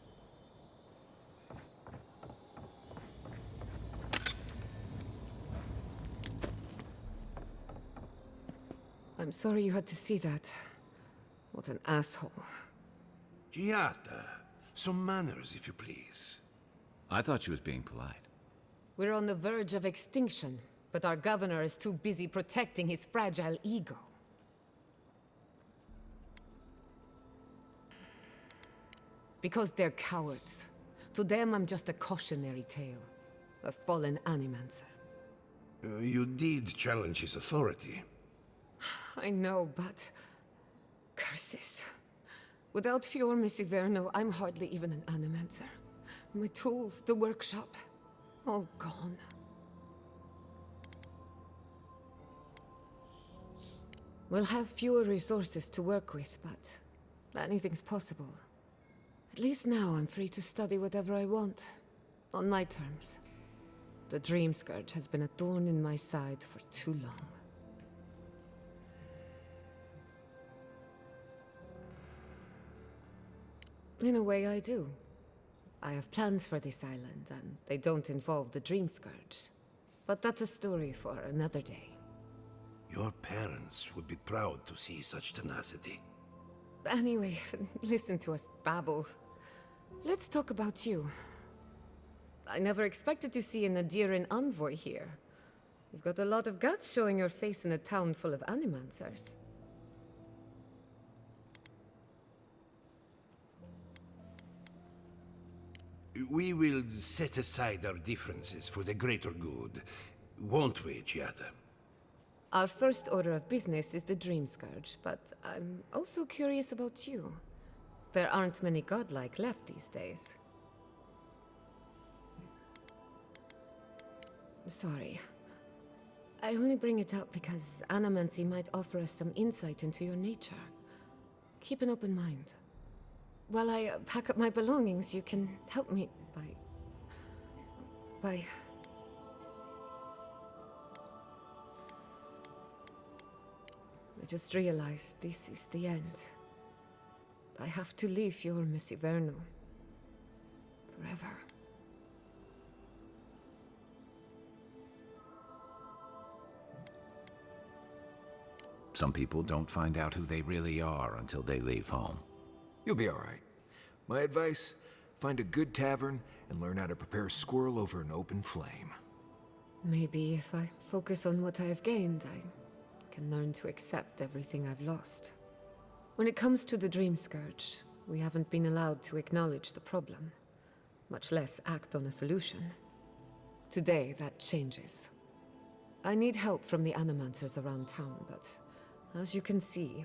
I'm sorry you had to see that. What an asshole. Giata, some manners, if you please. I thought she was being polite. We're on the verge of extinction, but our governor is too busy protecting his fragile ego. Because they're cowards. To them, I'm just a cautionary tale. A fallen animancer. You did challenge his authority. I know, but... curses. Without Fiorme Siverno, I'm hardly even an animancer. My tools, the workshop, all gone. We'll have fewer resources to work with, but anything's possible. At least now I'm free to study whatever I want, on my terms. The Dream Scourge has been a thorn in my side for too long. In a way, I do. I have plans for this island, and they don't involve the Dream Scourge. But that's a story for another day. Your parents would be proud to see such tenacity. Anyway, listen to us babble. Let's talk about you. I never expected to see a Nadiran envoy here. You've got a lot of guts showing your face in a town full of animancers. We will set aside our differences for the greater good, won't we, Giata? Our first order of business is the Dream Scourge, but I'm also curious about you. There aren't many godlike left these days. Sorry. I only bring it up because animancy might offer us some insight into your nature. Keep an open mind. while I pack up my belongings, you can help me by... I just realized this is the end. I have to leave Fior Messiverno. Forever. Some people don't find out who they really are until they leave home. You'll be all right. My advice, find a good tavern and learn how to prepare squirrel over an open flame. Maybe if I focus on what I have gained, I can learn to accept everything I've lost. When it comes to the Dream Scourge, we haven't been allowed to acknowledge the problem, much less act on a solution. Today, that changes. I need help from the animancers around town, but as you can see,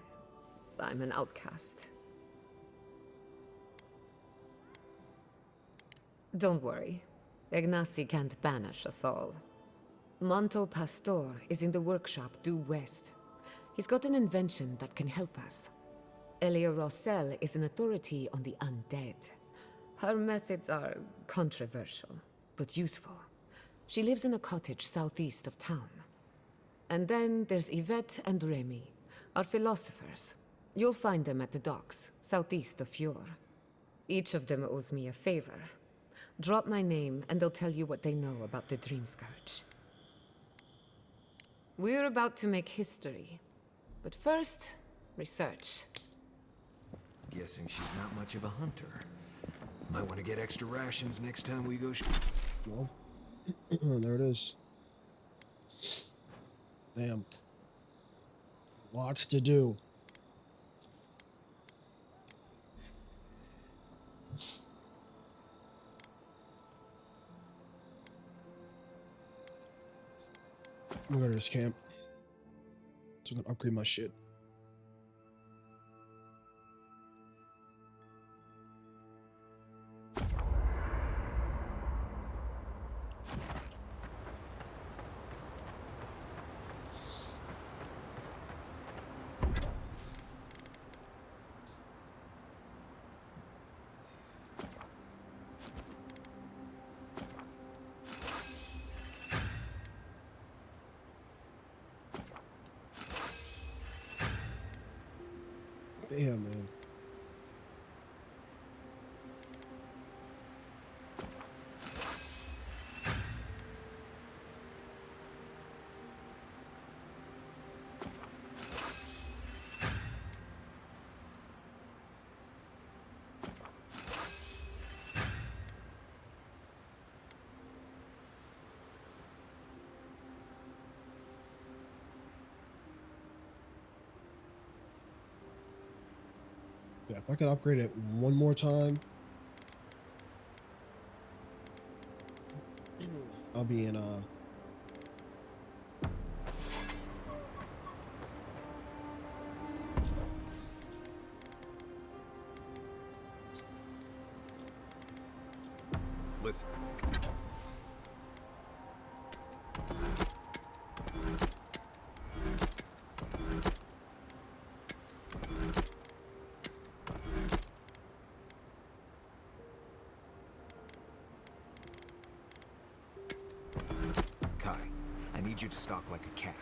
I'm an outcast. Don't worry. Ignacy can't banish us all. Manto Pastor is in the workshop due west. He's got an invention that can help us. Elia Rossell is an authority on the undead. Her methods are controversial, but useful. She lives in a cottage southeast of town. And then there's Yvette and Remy, our philosophers. You'll find them at the docks, southeast of Fior. Each of them owes me a favor. Drop my name, and they'll tell you what they know about the Dream Scourge. We're about to make history. But first, research. Guessing she's not much of a hunter. Might want to get extra rations next time we go Well, there it is. Damn. Lots to do. I'm gonna go to this camp. So I'm gonna upgrade my shit. Damn, man. Yeah, if I could upgrade it one more time, I'll be in Listen. Kai, I need you to stalk like a cat,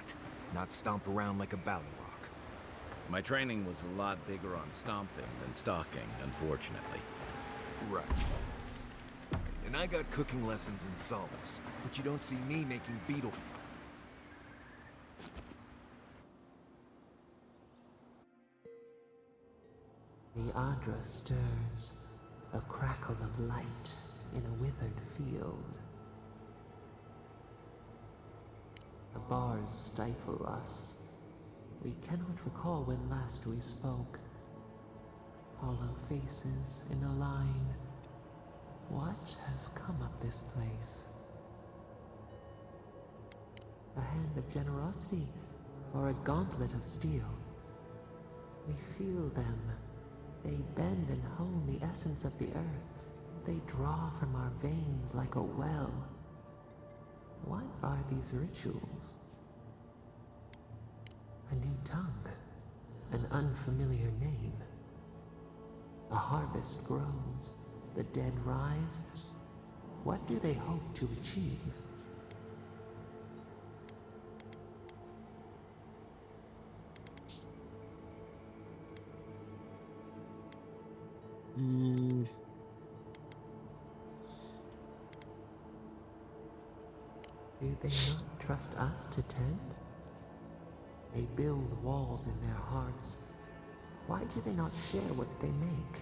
not stomp around like a battle rock. My training was a lot bigger on stomping than stalking, unfortunately. Right. And I got cooking lessons in solace, but you don't see me making beetle... The Adra stirs, a crackle of light in a withered field. The bars stifle us. We cannot recall when last we spoke. Hollow faces in a line. What has come of this place? A hand of generosity, or a gauntlet of steel? We feel them. They bend and hone the essence of the earth. They draw from our veins like a well. What are these rituals? A new tongue, an unfamiliar name. A harvest grows, the dead rise. What do they hope to achieve? Do they not trust us to tend? They build walls in their hearts. Why do they not share what they make?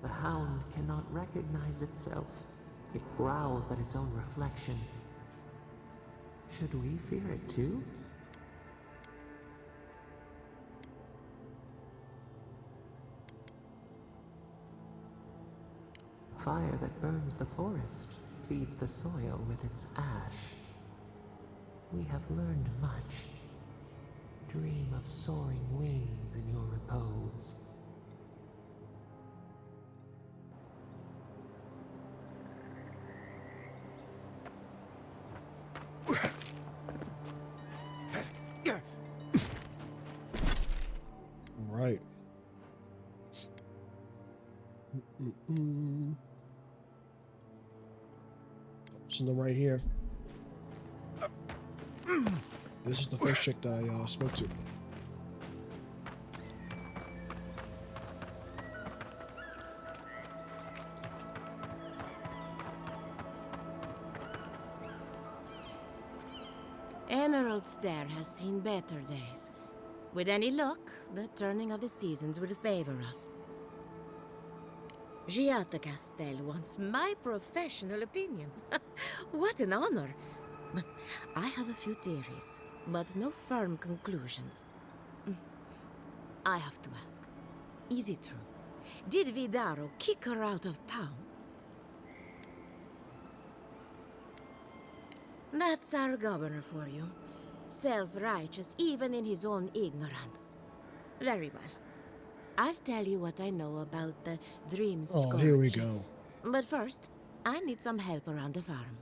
The hound cannot recognize itself. It growls at its own reflection. Should we fear it too? Fire that burns the forest feeds the soil with its ash. We have learned much. Dream of soaring wings in your repose. All right. Something right here. This is the first chick that I spoke to. Emerald Stair has seen better days. With any luck, the turning of the seasons will favor us. Giata Castel wants my professional opinion. What an honor! I have a few theories, but no firm conclusions. I have to ask, is it true? Did Vidaro kick her out of town? That's our governor for you. Self-righteous even in his own ignorance. Very well. I'll tell you what I know about the Dream Scourge. Oh, here we go. But first, I need some help around the farm.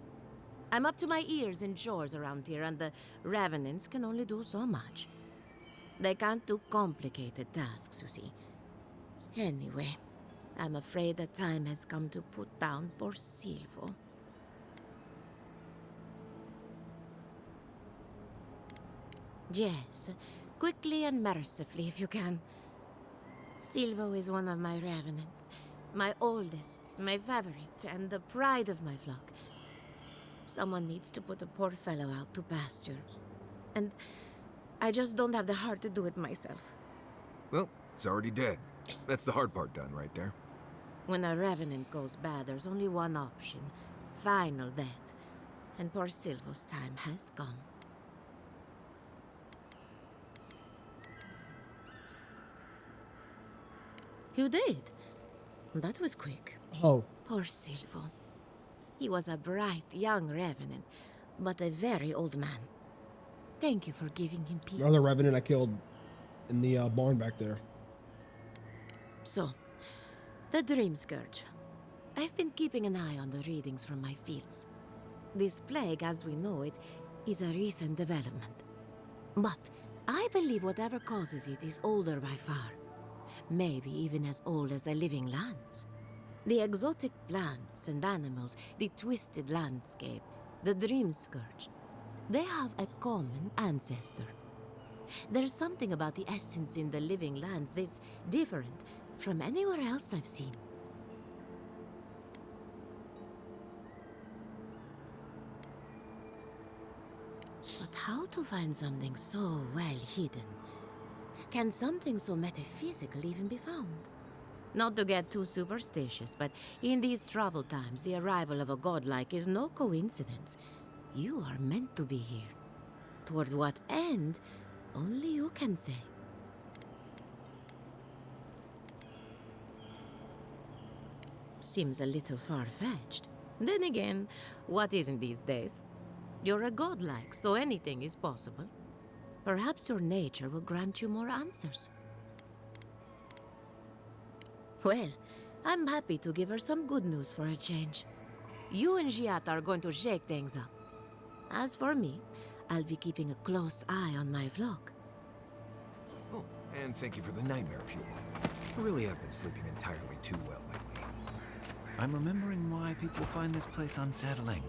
I'm up to my ears in chores around here, and the Revenants can only do so much. They can't do complicated tasks, you see. Anyway, I'm afraid the time has come to put down poor Silvo. Yes, quickly and mercifully if you can. Silvo is one of my Revenants. My oldest, my favorite, and the pride of my flock. Someone needs to put a poor fellow out to pasture. And I just don't have the heart to do it myself. Well, it's already dead. That's the hard part done right there. When a Revenant goes bad, there's only one option. Final death. And poor Silvo's time has gone. You did? That was quick. Oh. Poor Silvo. He was a bright, young Revenant, but a very old man. Thank you for giving him peace. Another Revenant I killed in the barn back there. So, the Dream Scourge. I've been keeping an eye on the readings from my fields. This plague, as we know it, is a recent development. But I believe whatever causes it is older by far. Maybe even as old as the living lands. The exotic plants and animals, the twisted landscape, the Dream Scourge. They have a common ancestor. There's something about the essence in the living lands that's different from anywhere else I've seen. But how to find something so well hidden? Can something so metaphysical even be found? Not to get too superstitious, but in these troubled times, the arrival of a godlike is no coincidence. You are meant to be here. Toward what end, only you can say. Seems a little far-fetched. Then again, what isn't these days? You're a godlike, so anything is possible. Perhaps your nature will grant you more answers. Well, I'm happy to give her some good news for a change. You and Giata are going to shake things up. As for me, I'll be keeping a close eye on my flock. Oh, and thank you for the nightmare fuel. I really have been sleeping entirely too well lately. I'm remembering why people find this place unsettling.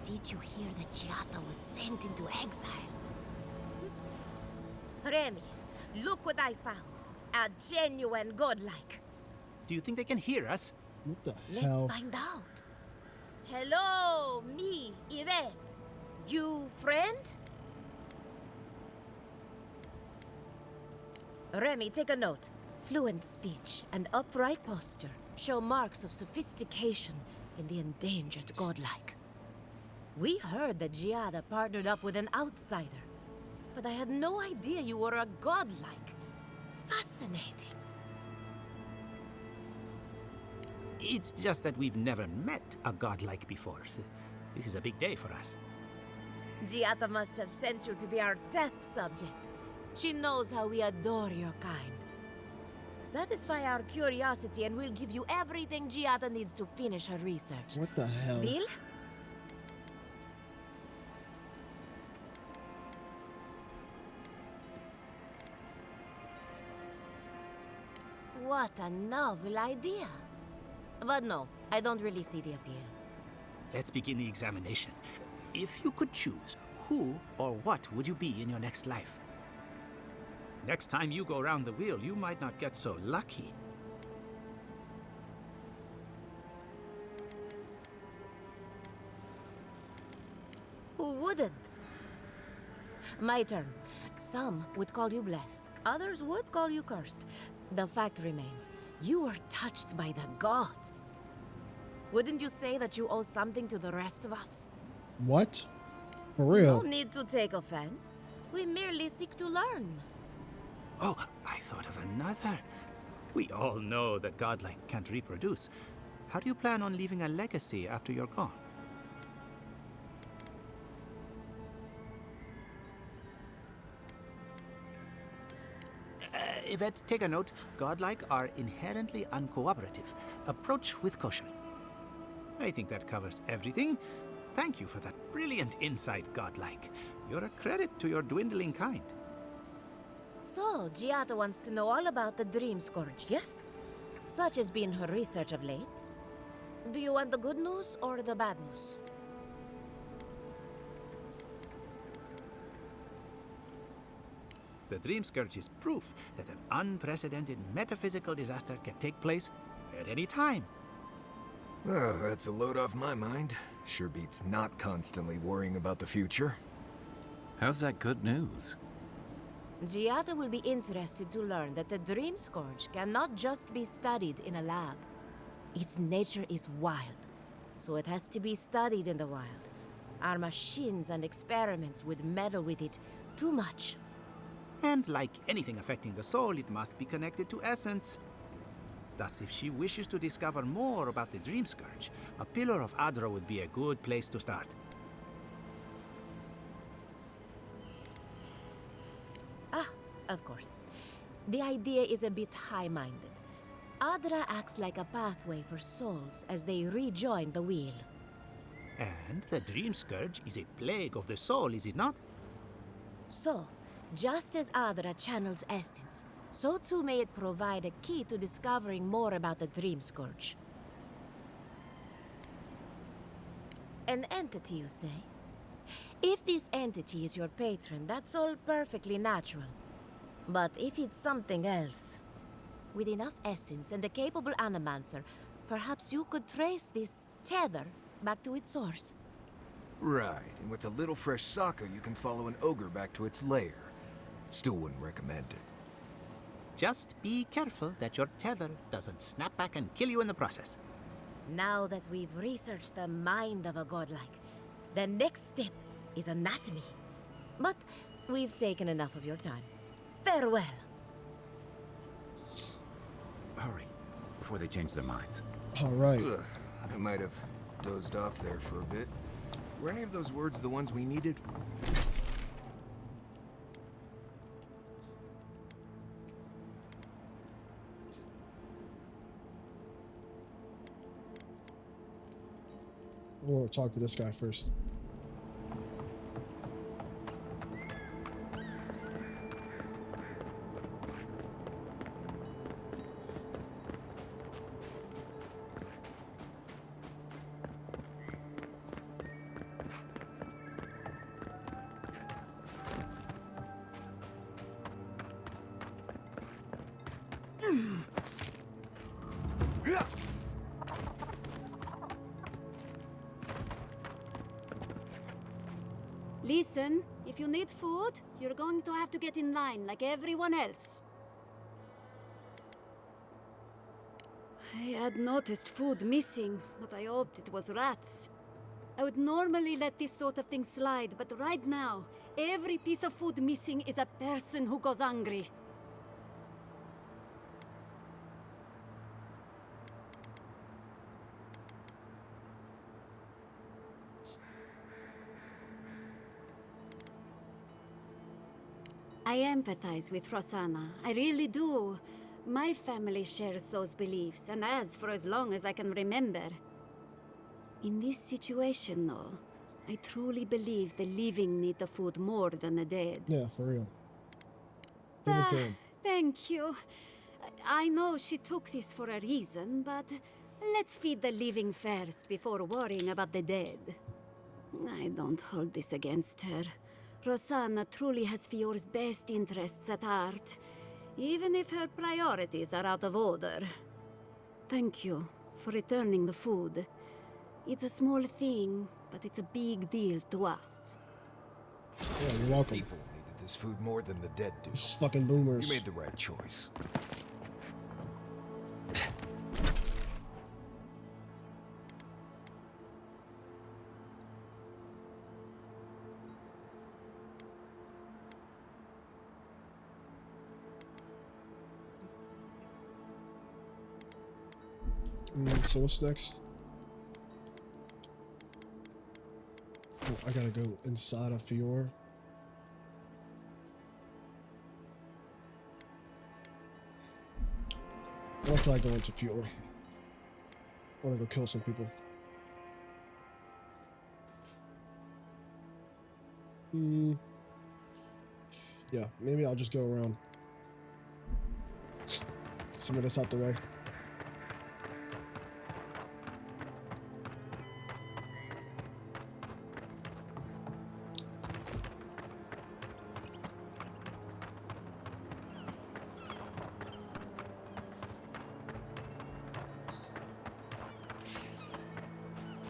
Did you hear that Giata was sent into exile? Remy, look what I found. A genuine godlike. Do you think they can hear us? What the Let's hell? find out. Hello, me, Yvette. You friend? Remy, take a note. Fluent speech and upright posture show marks of sophistication in the endangered godlike. We heard that Giada partnered up with an outsider, but I had no idea you were a godlike. Fascinating. It's just that we've never met a godlike before. This is a big day for us. Giada must have sent you to be our test subject. She knows how we adore your kind. Satisfy our curiosity and we'll give you everything Giada needs to finish her research. What the hell? Deal? What a novel idea. But no, I don't really see the appeal. Let's begin the examination. If you could choose, who or what would you be in your next life? Next time you go round the wheel, you might not get so lucky. Who wouldn't? My turn. Some would call you blessed. Others would call you cursed. The fact remains, you were touched by the gods. Wouldn't you say that you owe something to the rest of us? What? For real? No need to take offense. We merely seek to learn. Oh, I thought of another. We all know that godlike can't reproduce. How do you plan on leaving a legacy after you're gone? Yvette, take a note. Godlike are inherently uncooperative. Approach with caution. I think that covers everything. Thank you for that brilliant insight, Godlike. You're a credit to your dwindling kind. So, Giada wants to know all about the Dream Scourge, yes? Such has been her research of late. Do you want the good news or the bad news? The Dream Scourge is proof that an unprecedented metaphysical disaster can take place at any time. Oh, that's a load off my mind. Sure beats not constantly worrying about the future. How's that good news? Giada will be interested to learn that the Dream Scourge cannot just be studied in a lab. Its nature is wild, so it has to be studied in the wild. Our machines and experiments would meddle with it too much. And like anything affecting the soul, it must be connected to essence. Thus, if she wishes to discover more about the Dream Scourge, a Pillar of Adra would be a good place to start. Ah, of course. The idea is a bit high-minded. Adra acts like a pathway for souls as they rejoin the wheel. And the Dream Scourge is a plague of the soul, is it not? So, just as Adra channels essence, so too may it provide a key to discovering more about the Dream Scourge. An entity, you say? If this entity is your patron, that's all perfectly natural. But if it's something else, with enough essence and a capable animancer, perhaps you could trace this tether back to its source. Right, and with a little fresh soccer, you can follow an ogre back to its lair. Still wouldn't recommend it. Just be careful that your tether doesn't snap back and kill you in the process. Now that we've researched the mind of a godlike, the next step is anatomy. But we've taken enough of your time. Farewell. Hurry, before they change their minds. All right. Ugh, I might have dozed off there for a bit. Were any of those words the ones we needed? I want to talk to this guy first. Listen, if you need food, you're going to have to get in line like everyone else. I had noticed food missing, but I hoped it was rats. I would normally let this sort of thing slide, but right now, every piece of food missing is a person who goes hungry. I empathize with Rosanna. I really do. My family shares those beliefs, and has for as long as I can remember. In this situation, though, I truly believe the living need the food more than the dead. Yeah, for real. Give it to him. Thank you. I know she took this for a reason, but let's feed the living first before worrying about the dead. I don't hold this against her. Rosanna truly has Fiore's best interests at heart, even if her priorities are out of order. Thank you for returning the food. It's a small thing, but it's a big deal to us. Yeah, you're welcome. People needed this food more than the dead do. These fucking boomers. You made the right choice. So what's next? Oh, I gotta go inside of Fiore. I don't feel like going to Fiore. I wanna go kill some people. Yeah, maybe I'll just go around. Some of this out the way.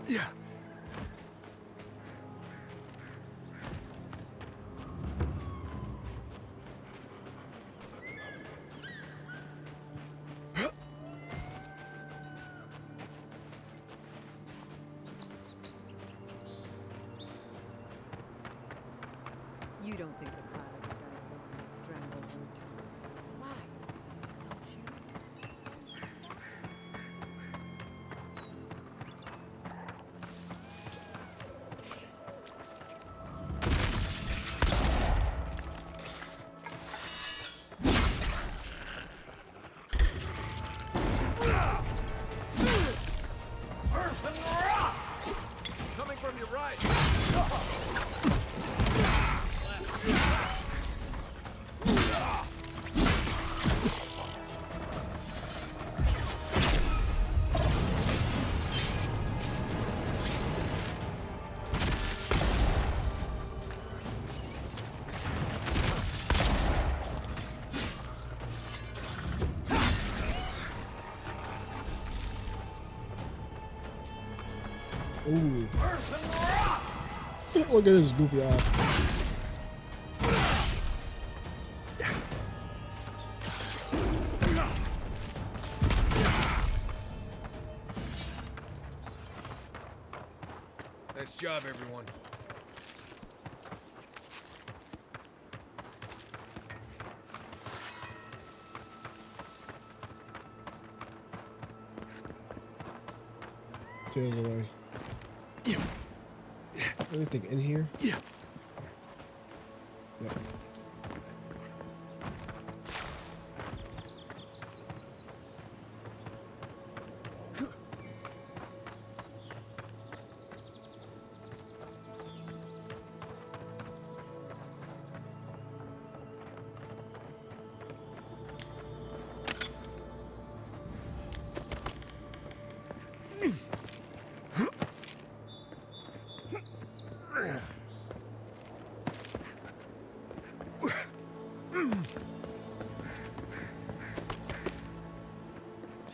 Yeah. You don't think the pilot would die of strangled root? Why? Don't you? Coming from your right. Ooh. Look at his goofy eye. Nice job, everyone. Tails away. Anything in here? Yep.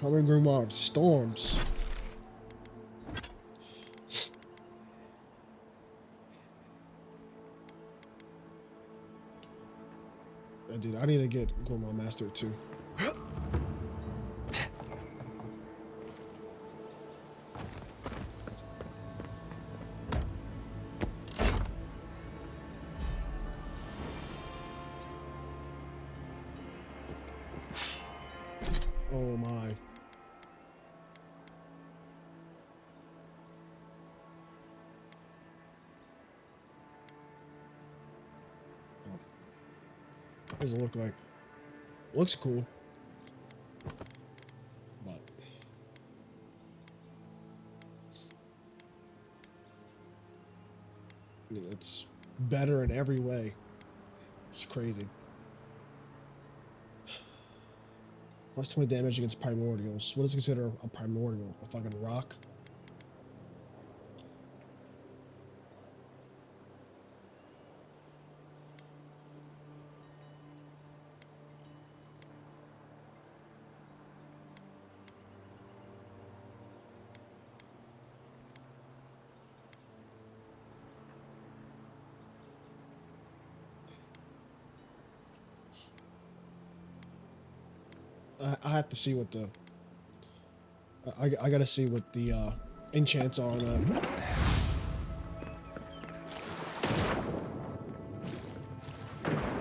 Coming Grimoire of Storms. Dude, I need to get Grimoire Master too. Oh my. What does it look like? Looks cool. But it's better in every way. It's crazy. Plus 20 damage against primordials. What is considered a primordial? A fucking rock? I have to see what the I gotta see what the enchants are on that.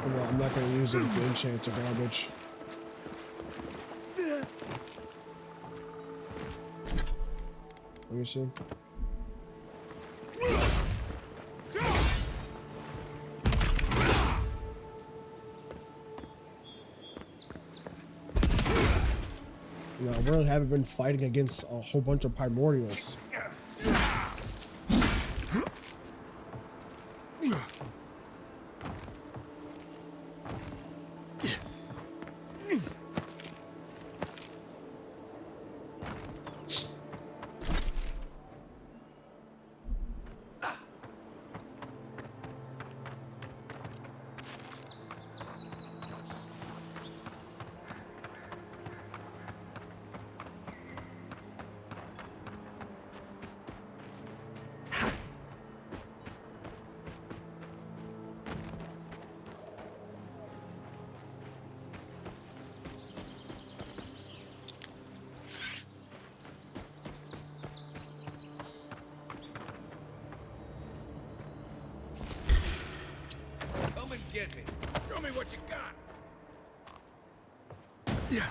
Well, I'm not gonna use it if the enchants are garbage. Let me see. You know, I really haven't been fighting against a whole bunch of primordials. Get me. Show me what you got. Yeah.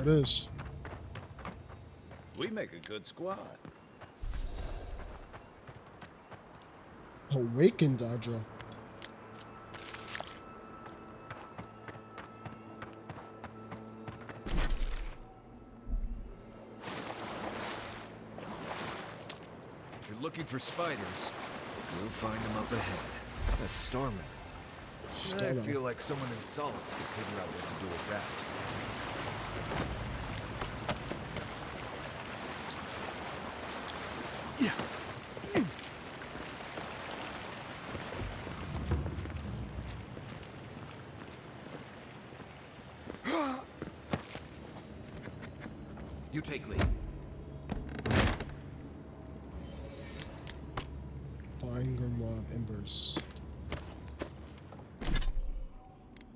There it is. We make a good squad. Awakened Dodra. If you're looking for spiders, you'll find them up ahead. That's Stormer. I feel like someone in Solids could figure out what to do with that. You take lead. Find Grimoire of Embers.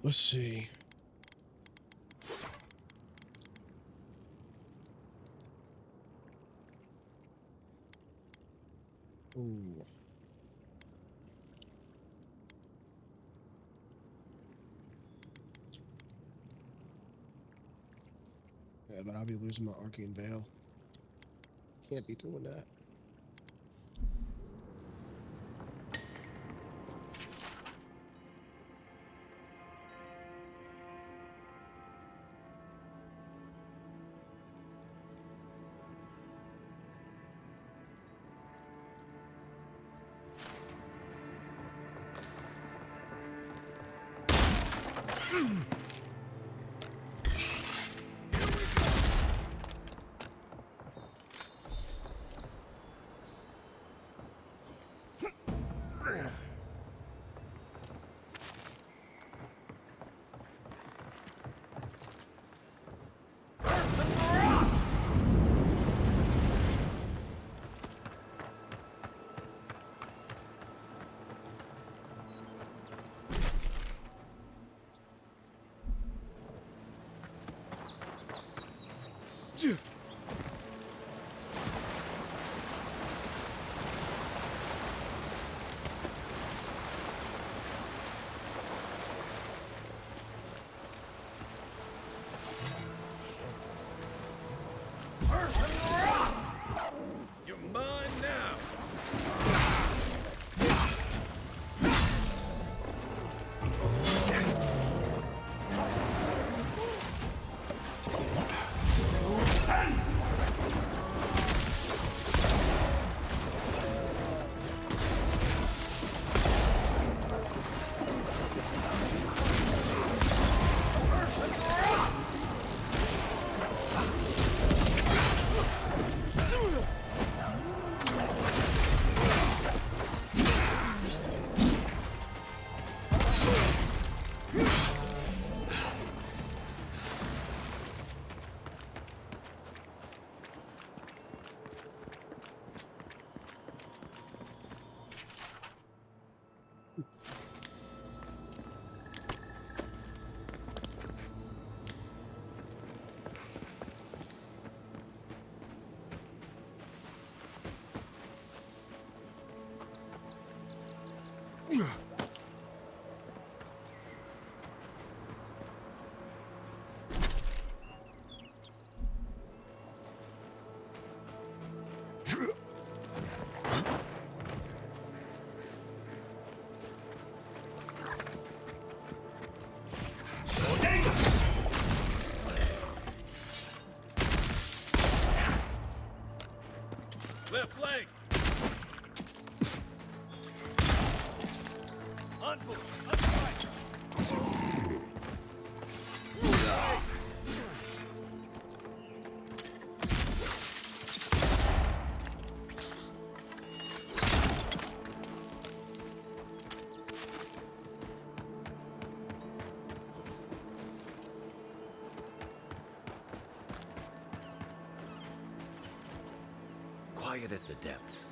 Let's see. Ooh. Yeah, but I'll be losing my Arcane Veil. Can't be doing that. You're mine now. Left leg! Uncle! Quiet as the depths.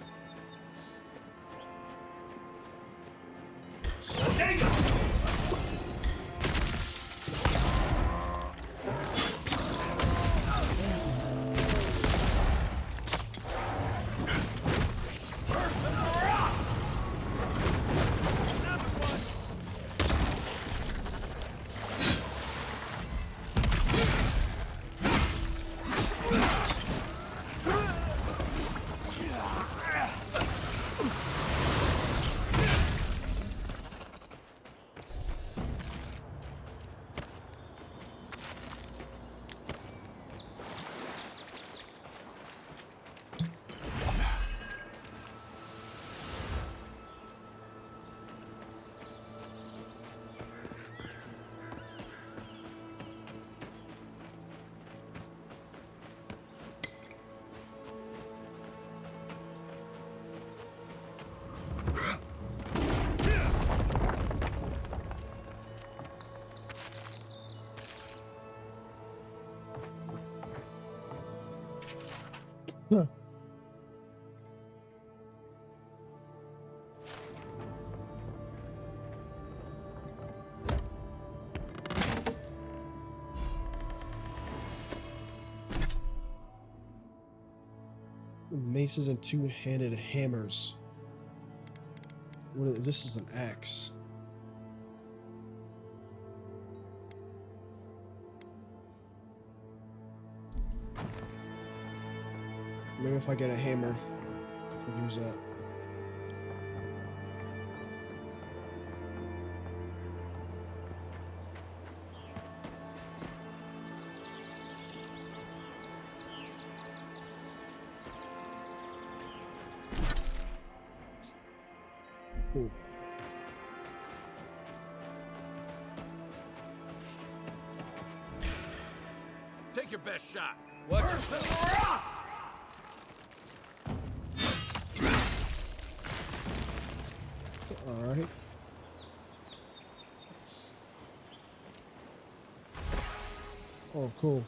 Huh. Maces and two-handed hammers. What is this? Is an axe. Maybe if I get a hammer, I could use that. Cool. Take your best shot. Watch yourself. All right. Oh, cool.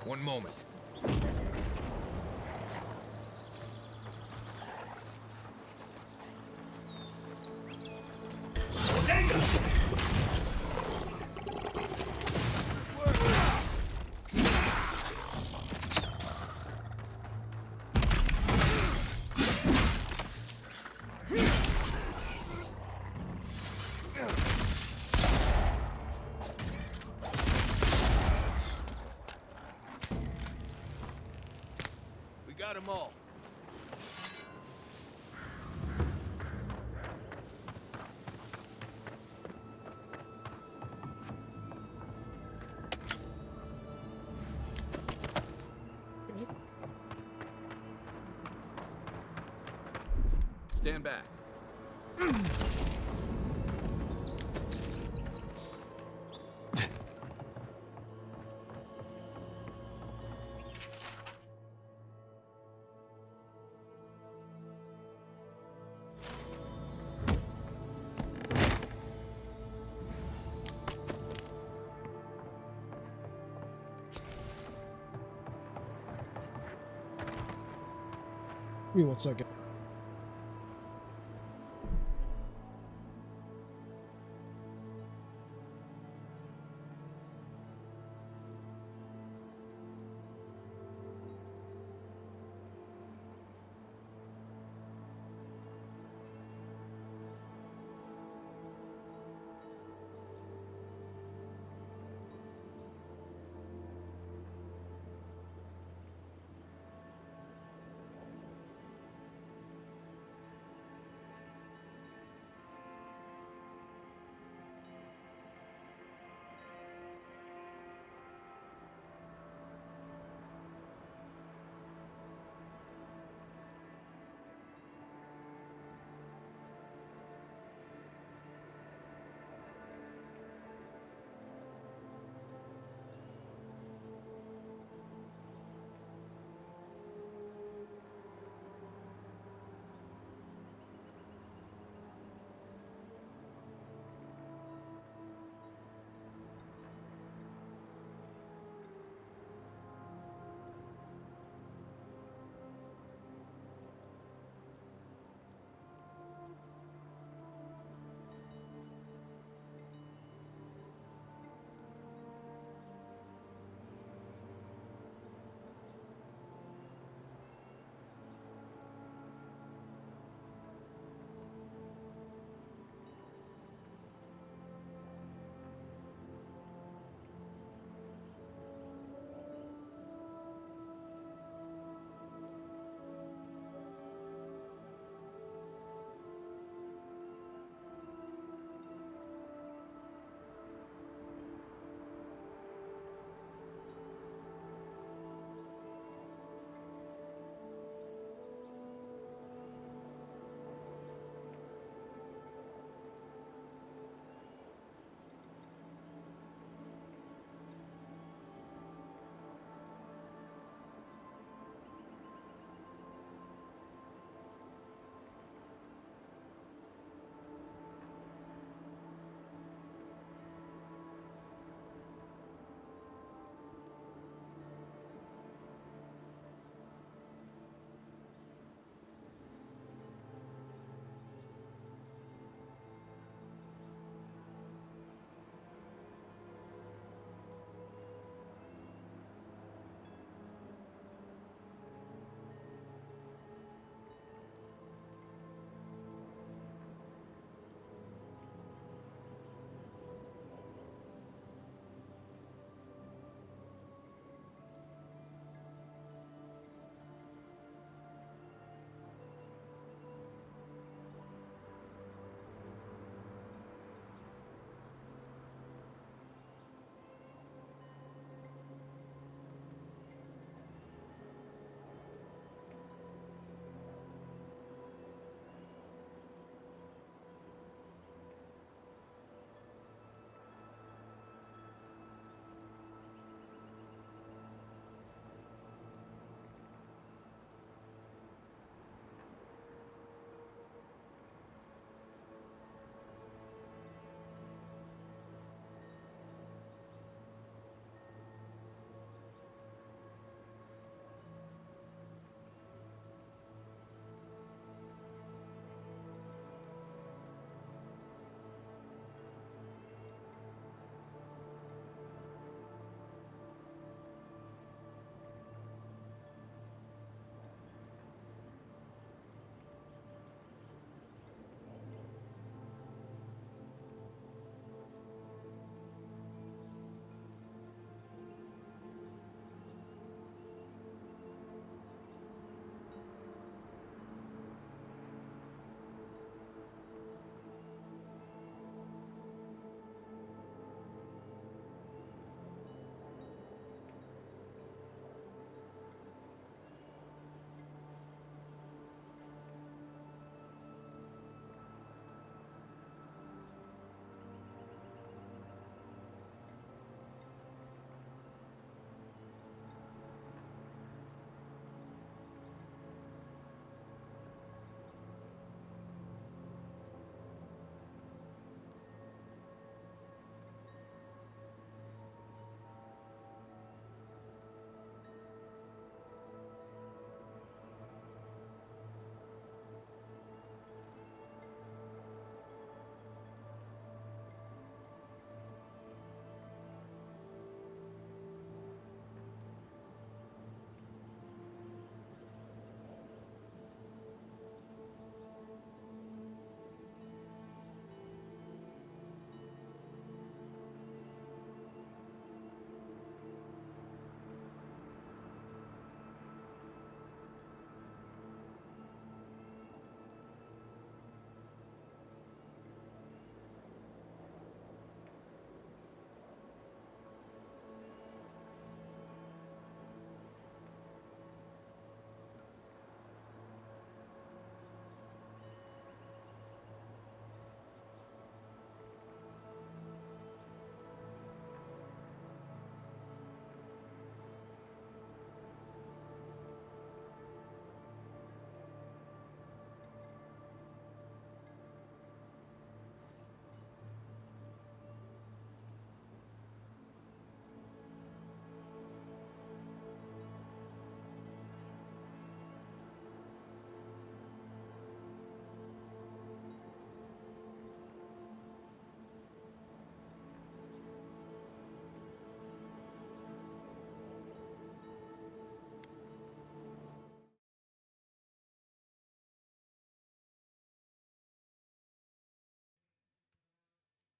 One moment. We got them all. Stand back. Give me 1 second.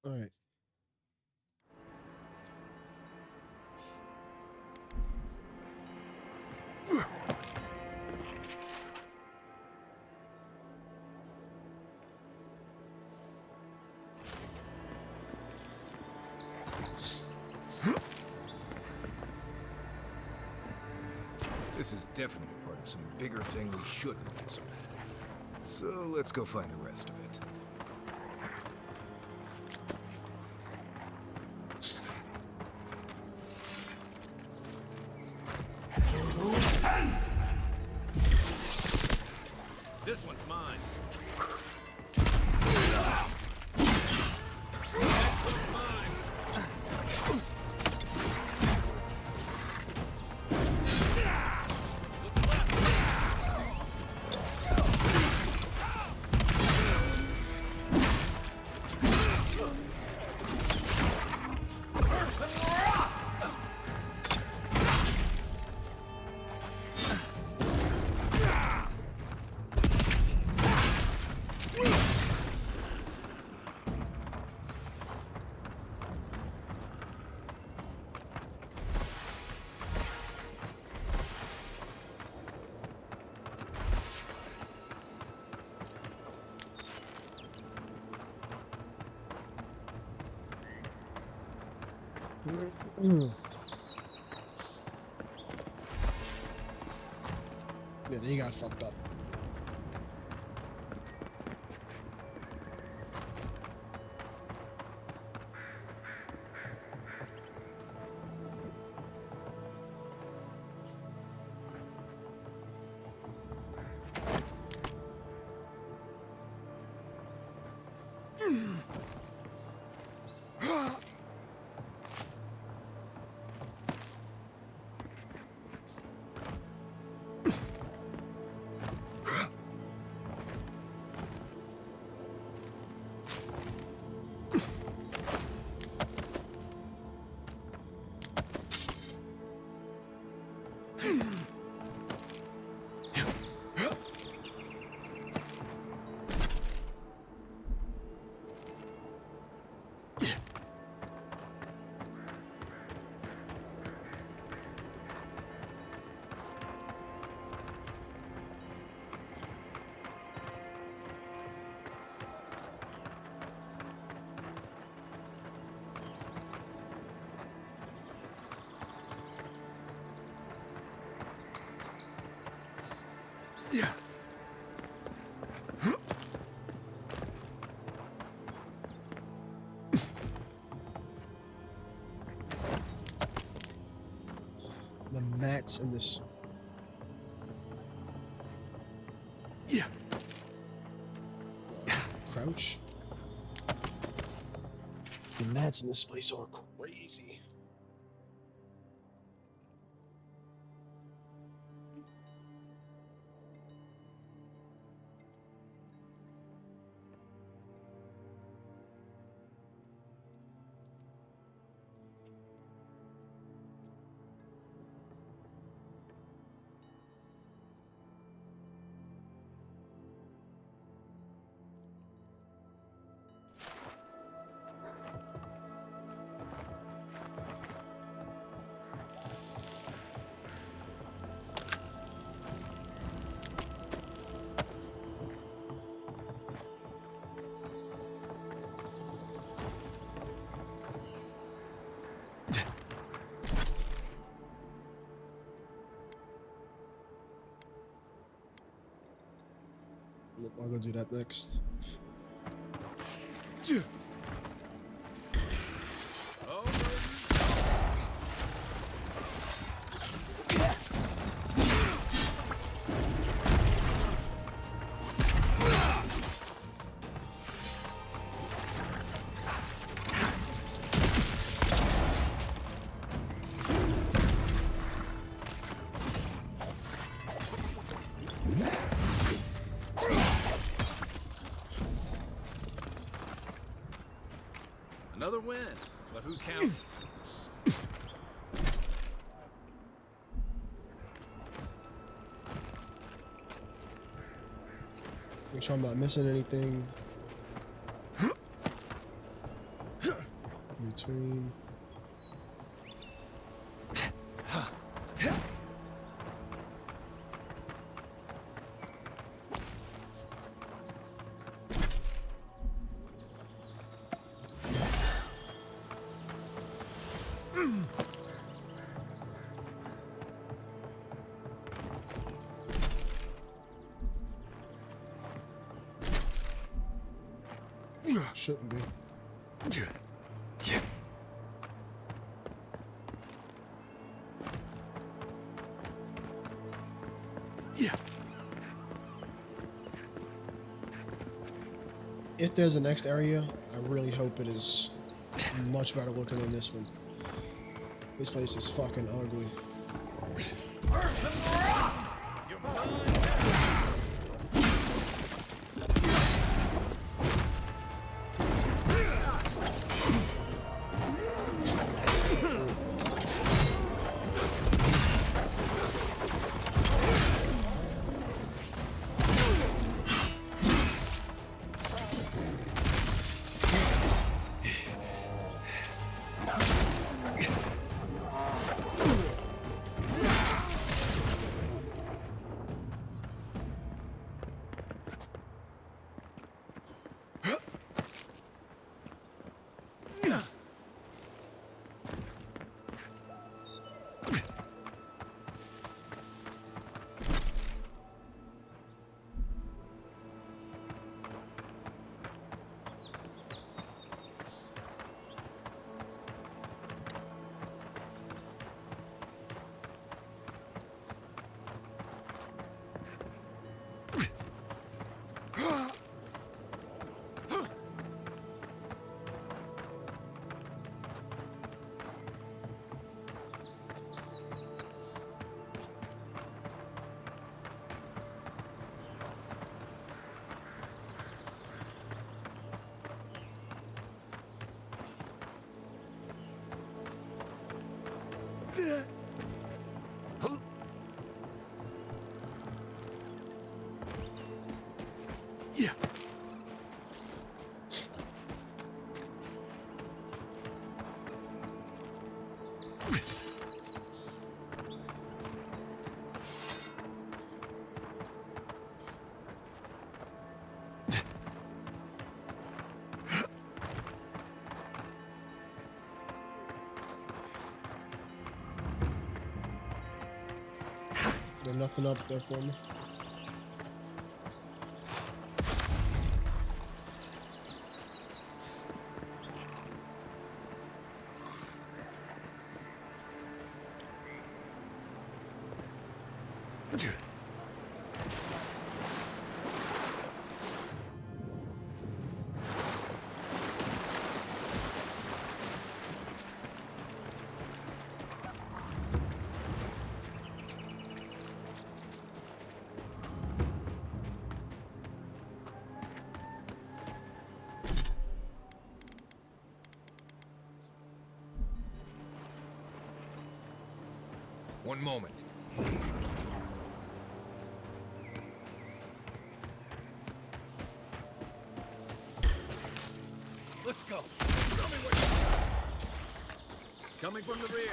All right. This is definitely part of some bigger thing we shouldn't mess with. So let's go find the rest of it. This one's mine. Yeah, he got fucked up. Yeah. The mats in this. Yeah. Crouch. The mats in this place are crazy. I'll go do that next. Another win, but who's counting? Make sure I'm not missing anything. between. Shouldn't be. If there's a next area, I really hope it is much better looking than this one. This place is fucking ugly. Yeah. There's nothing up there for me. One moment. Let's go. Coming from the rear.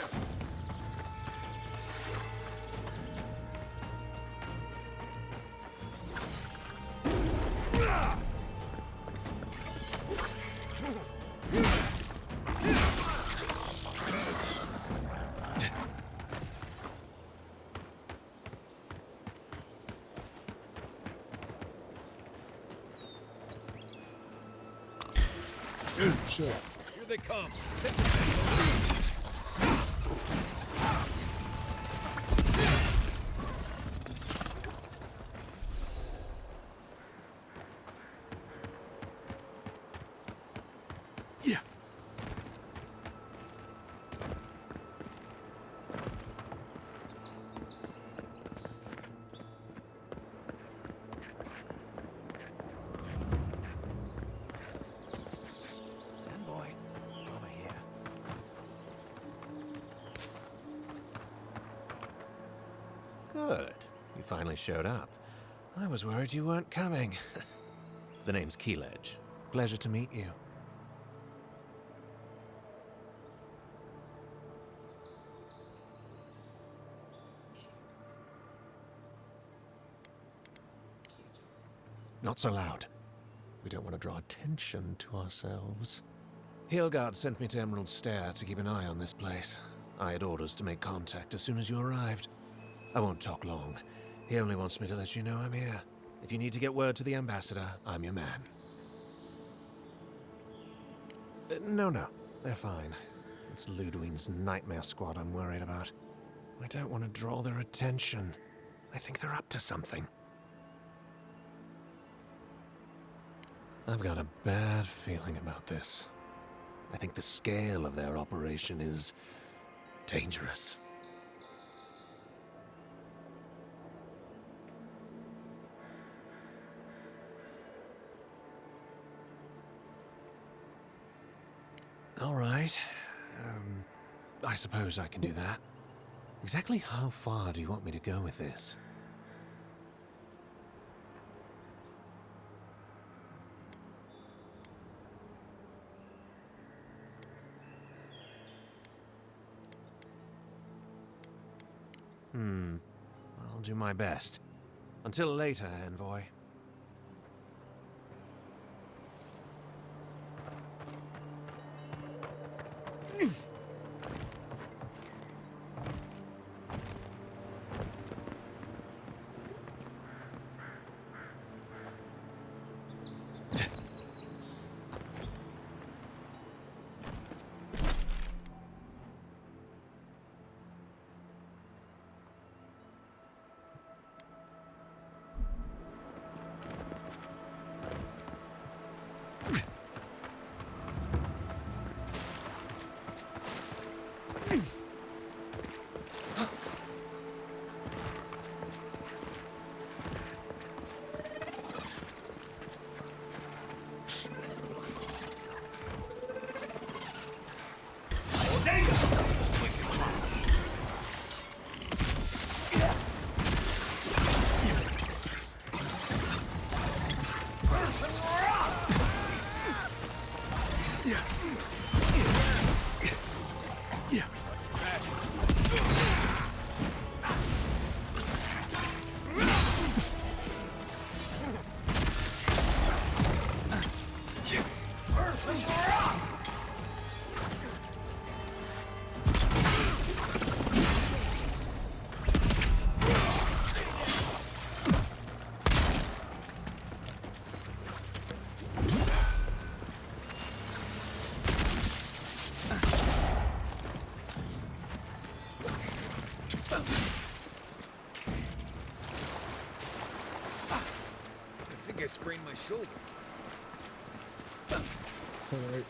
Oh, shit. Here they come. Yeah. Good. You finally showed up. I was worried you weren't coming. The name's Keeledge. Pleasure to meet you. Not so loud. We don't want to draw attention to ourselves. Hilgard sent me to Emerald Stair to keep an eye on this place. I had orders to make contact as soon as you arrived. I won't talk long. He only wants me to let you know I'm here. If you need to get word to the ambassador, I'm your man. No, they're fine. It's Ludwig's nightmare squad I'm worried about. I don't want to draw their attention. I think they're up to something. I've got a bad feeling about this. I think the scale of their operation is dangerous. All right. I suppose I can do that. Exactly how far do you want me to go with this? I'll do my best. Until later, envoy. I sprained my shoulder. All right.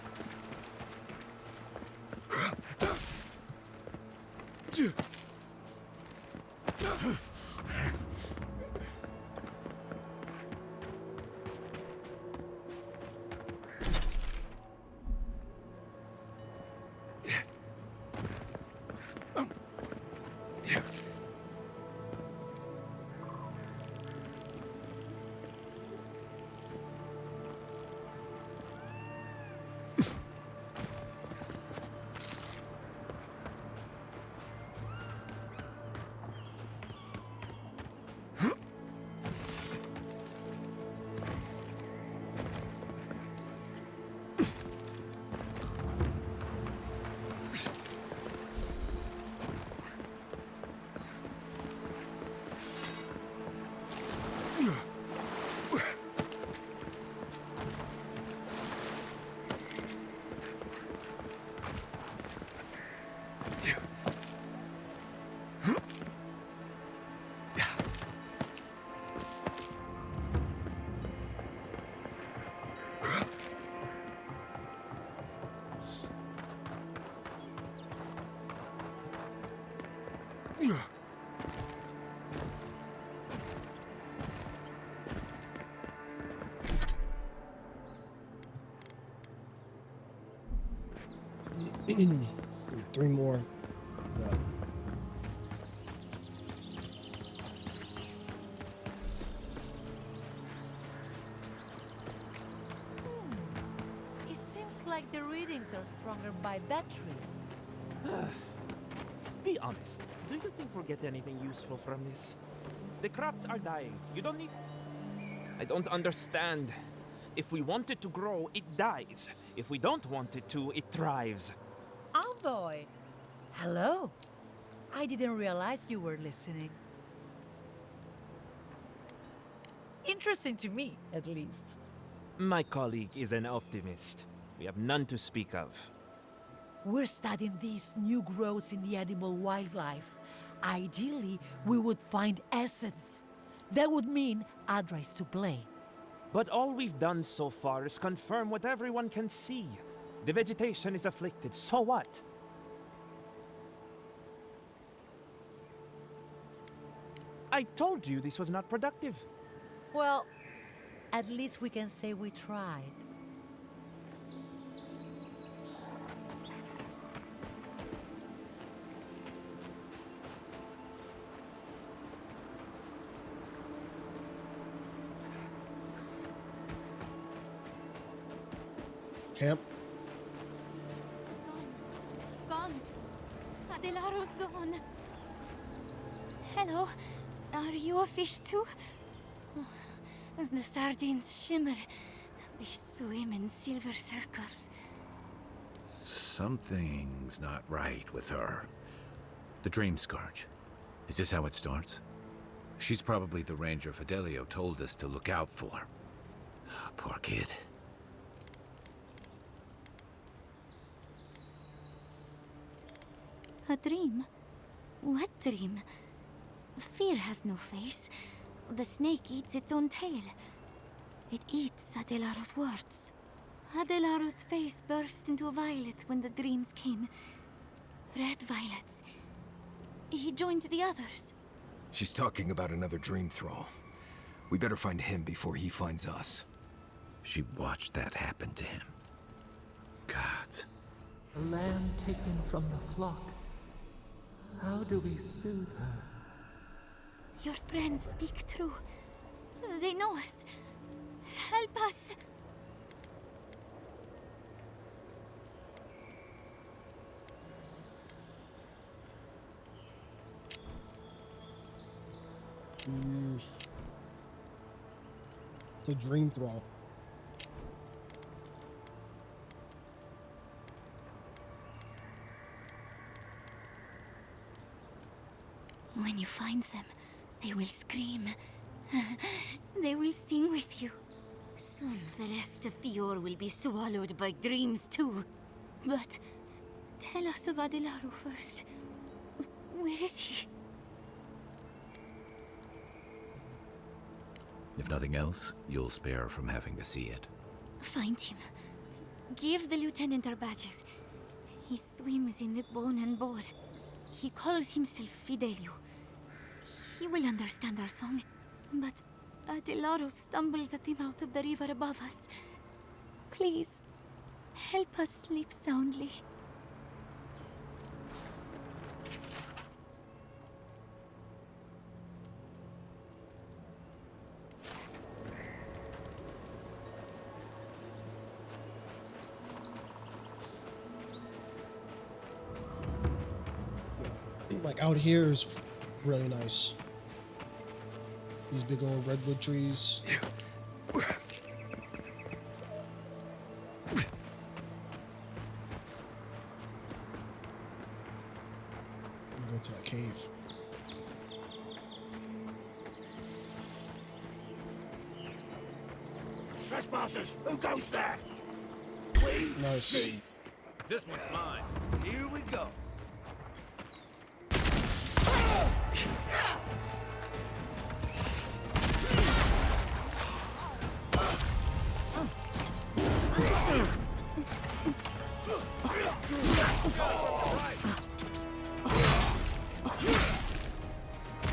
Three more. Yeah. It seems like the readings are stronger by battery. Be honest. Do you think we'll get anything useful from this? The crops are dying. You don't need... I don't understand. If we want it to grow, it dies. If we don't want it to, it thrives. Oh boy. Hello. I didn't realize you were listening. Interesting to me, at least. My colleague is an optimist. We have none to speak of. We're studying these new growths in the edible wildlife. Ideally, we would find essence. That would mean Adra's to blame. But all we've done so far is confirm what everyone can see. The vegetation is afflicted, so what? I told you this was not productive. Well, at least we can say we tried. Camp. Gone. Adelaro's gone. Hello. Are you a fish too? Oh, the sardines shimmer. They swim in silver circles. Something's not right with her. The dream scourge. Is this how it starts? She's probably the ranger Fidelio told us to look out for. Poor kid. A dream? What dream? Fear has no face. The snake eats its own tail. It eats Adelaro's words. Adelaro's face burst into a violet when the dreams came. Red violets. He joined the others. She's talking about another dream thrall. We better find him before he finds us. She watched that happen to him. God. A lamb taken from the flock. How do we soothe her? Your friends speak true. They know us. Help us. The dream thrall. When you find them, they will scream. They will sing with you. Soon the rest of Fior will be swallowed by dreams too. But tell us of Adelaro first. Where is he? If nothing else, you'll spare her from having to see it. Find him. Give the lieutenant our badges. He swims in the bone and boar. He calls himself Fidelio. He will understand our song. But Adelaro stumbles at the mouth of the river above us. Please, help us sleep soundly. Like out here is really nice. These big old redwood trees. Go to that cave. Trespassers! Who goes there? Nice. See. This one's mine. Here we go.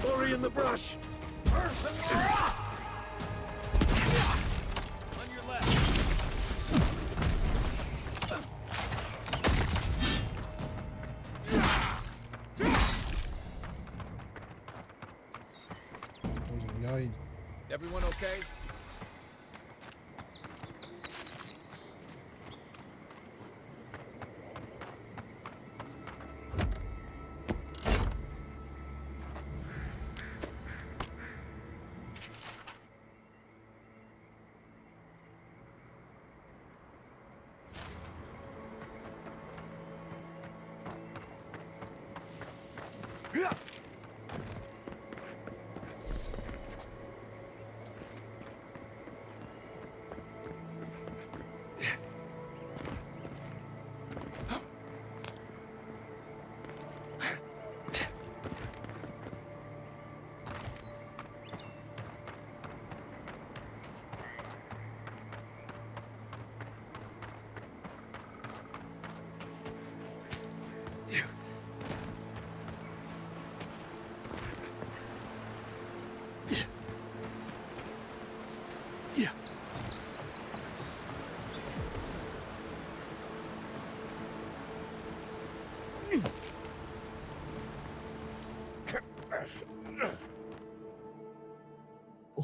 Hurry in the brush! On your left. Everyone okay?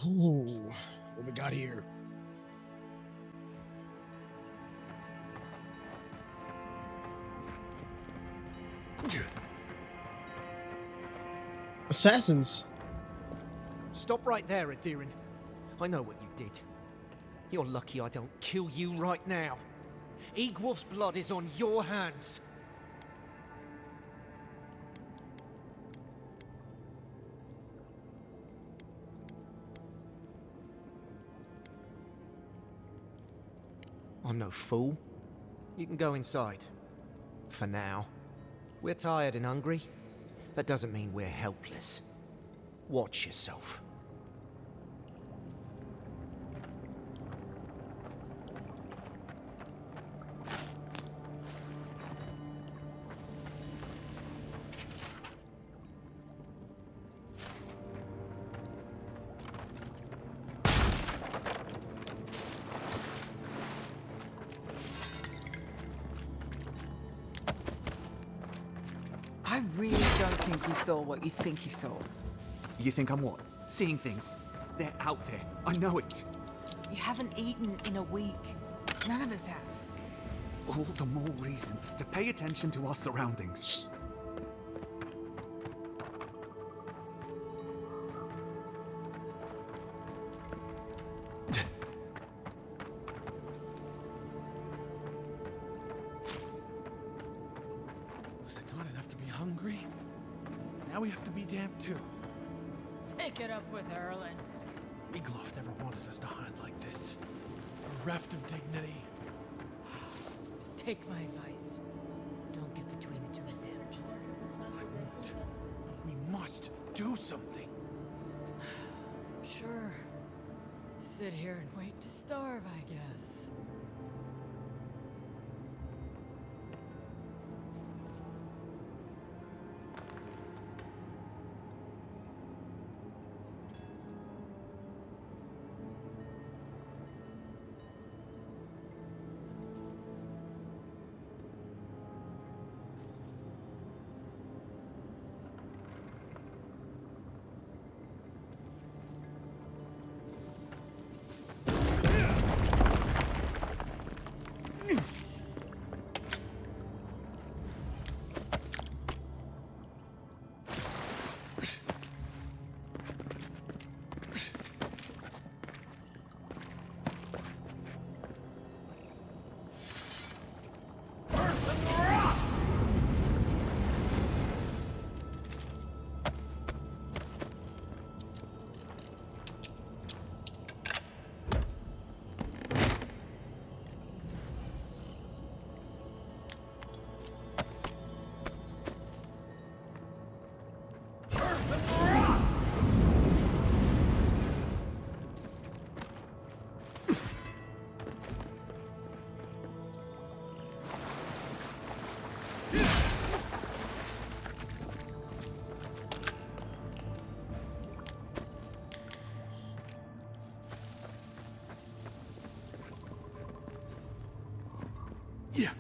Ooh, what we got here? Assassins. Stop right there, Adirin. I know what you did. You're lucky I don't kill you right now. Egwolf's blood is on your hands. I'm no fool. You can go inside. For now. We're tired and hungry. That doesn't mean we're helpless. Watch yourself. I really don't think you saw what you think you saw. You think I'm what? Seeing things? They're out there. I know it. You haven't eaten in a week. None of us have. All the more reason to pay attention to our surroundings. Was it not enough to be hungry? Now we have to be damp too. Take it up with Erlen. Egloff never wanted us to hide like this. Bereft of dignity. Take my advice. Don't get between the two of them. I won't. But we must do something. Sure. Sit here and wait to starve, I guess. Yeah.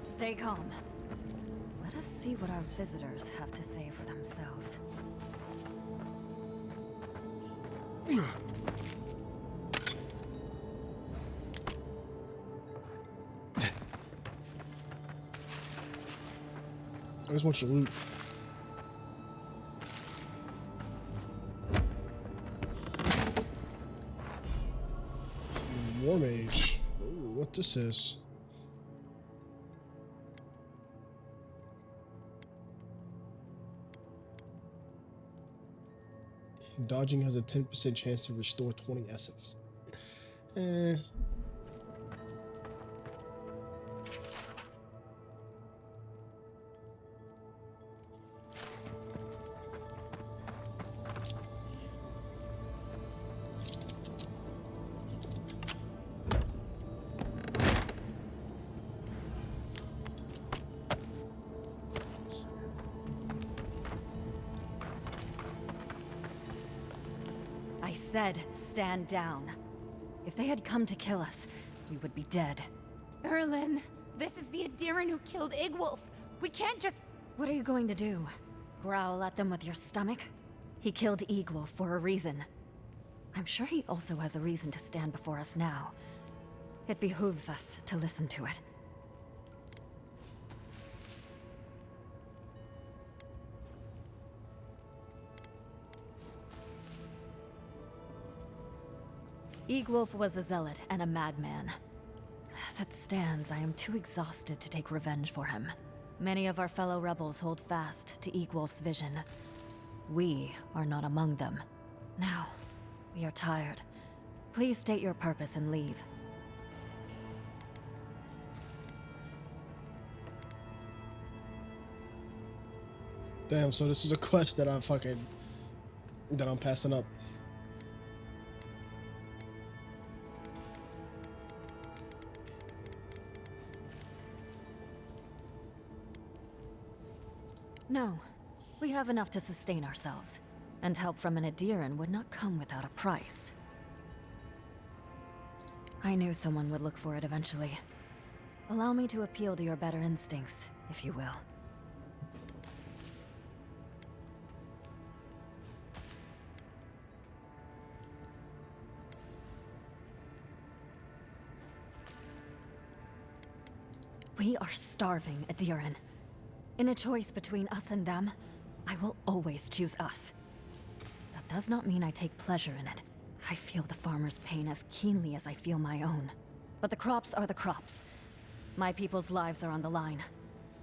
Stay calm. Let us see what our visitors have to say for themselves. I just want your loot. what this is. Dodging has a 10% chance to restore 20 assets. I said, stand down. If they had come to kill us, we would be dead. Erlin, this is the Adiran who killed Igwolf. We can't just... What are you going to do? Growl at them with your stomach? He killed Igwolf for a reason. I'm sure he also has a reason to stand before us now. It behooves us to listen to it. Igwolf was a zealot and a madman. As it stands, I am too exhausted to take revenge for him. Many of our fellow rebels hold fast to Igwolf's vision. We are not among them. Now, we are tired. Please state your purpose and leave. Damn, so this is a quest that I'm passing up. No. We have enough to sustain ourselves. And help from an Adiran would not come without a price. I knew someone would look for it eventually. Allow me to appeal to your better instincts, if you will. We are starving, Adiran. In a choice between us and them, I will always choose us. That does not mean I take pleasure in it. I feel the farmer's pain as keenly as I feel my own. But the crops are the crops. My people's lives are on the line.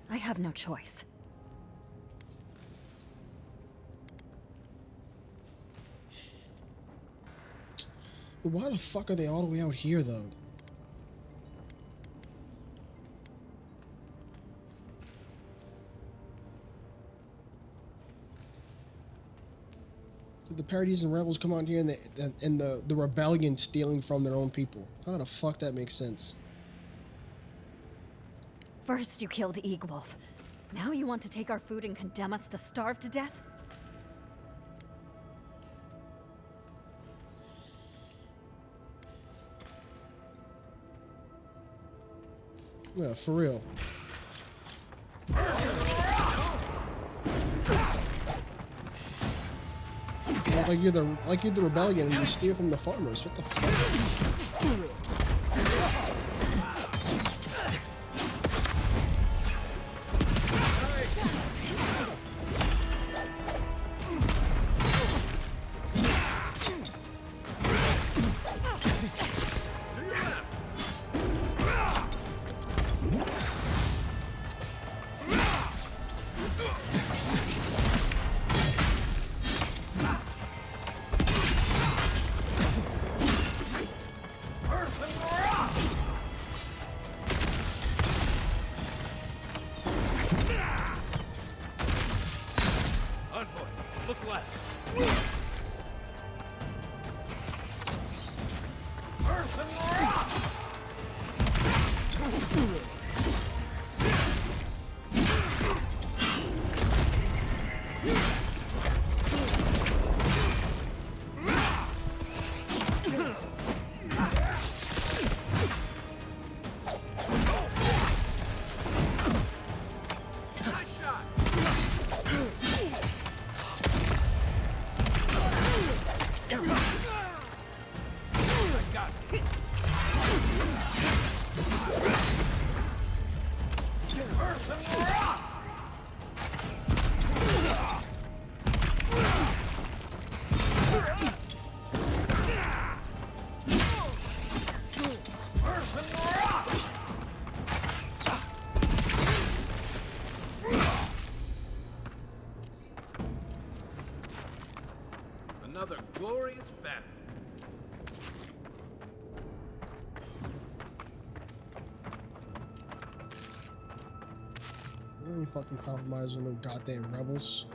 I have no choice. But why the fuck are they all the way out here, though? The Parodies and Rebels come out here and the rebellion stealing from their own people. How the fuck that makes sense? First you killed Igwolf. Now you want to take our food and condemn us to starve to death? Yeah, for real. Like you're the rebellion and you steal from the farmers. What the fuck? this back. You don't even fucking compromise with no goddamn rebels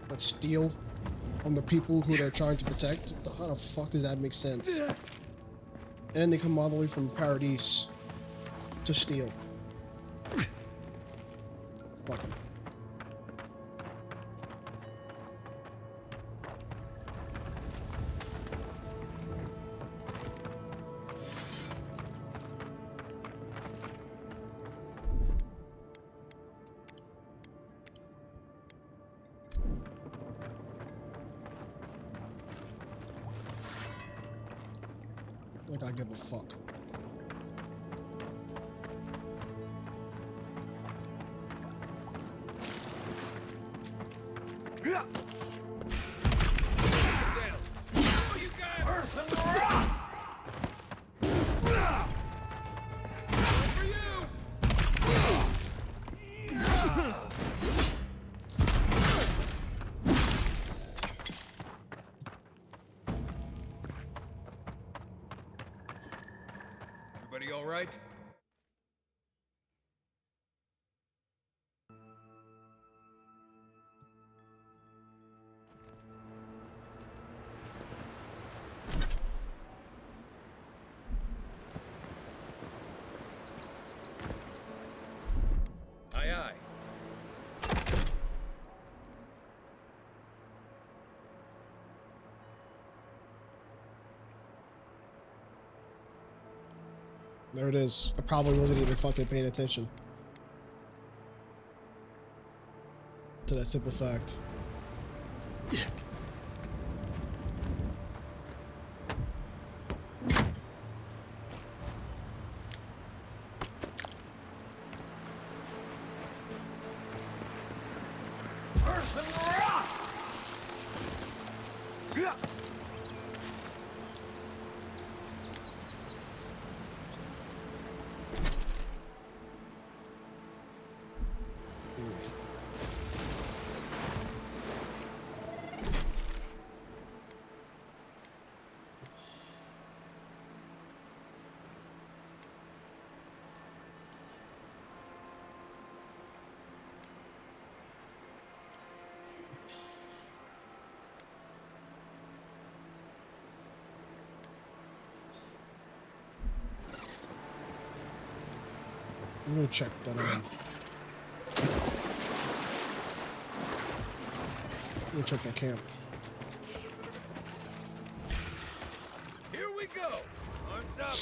that steal from the people who they're trying to protect. How the fuck does that make sense? And then they come all the way from Paradise to steal. Fuck 'em. Like I give a fuck. Everybody all right? Aye, aye. There it is. I probably wasn't even fucking paying attention to that simple fact. I'm gonna check that out. I'm gonna check that camp. Here we go. Arms up.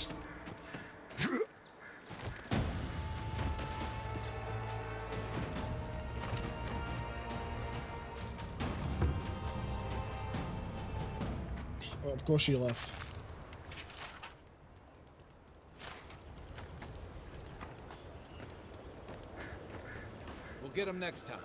Oh, of course she left. We'll get him next time.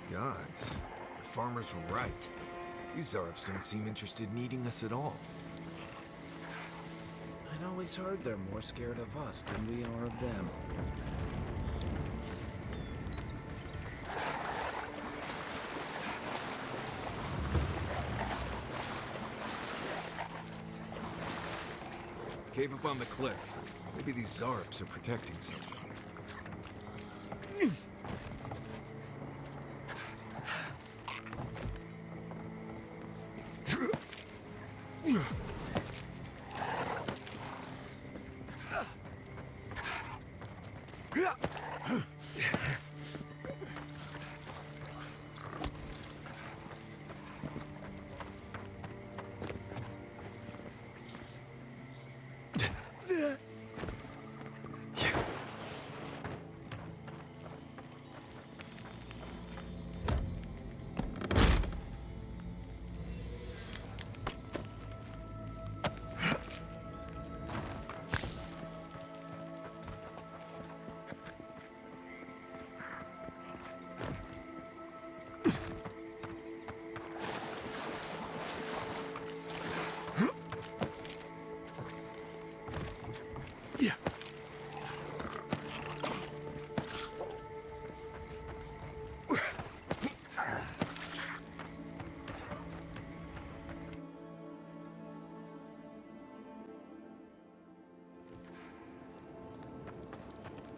Gods, the farmers were right. These Zarps don't seem interested in eating us at all. I'd always heard they're more scared of us than we are of them. cave up on the cliff. Maybe these Zarps are protecting something.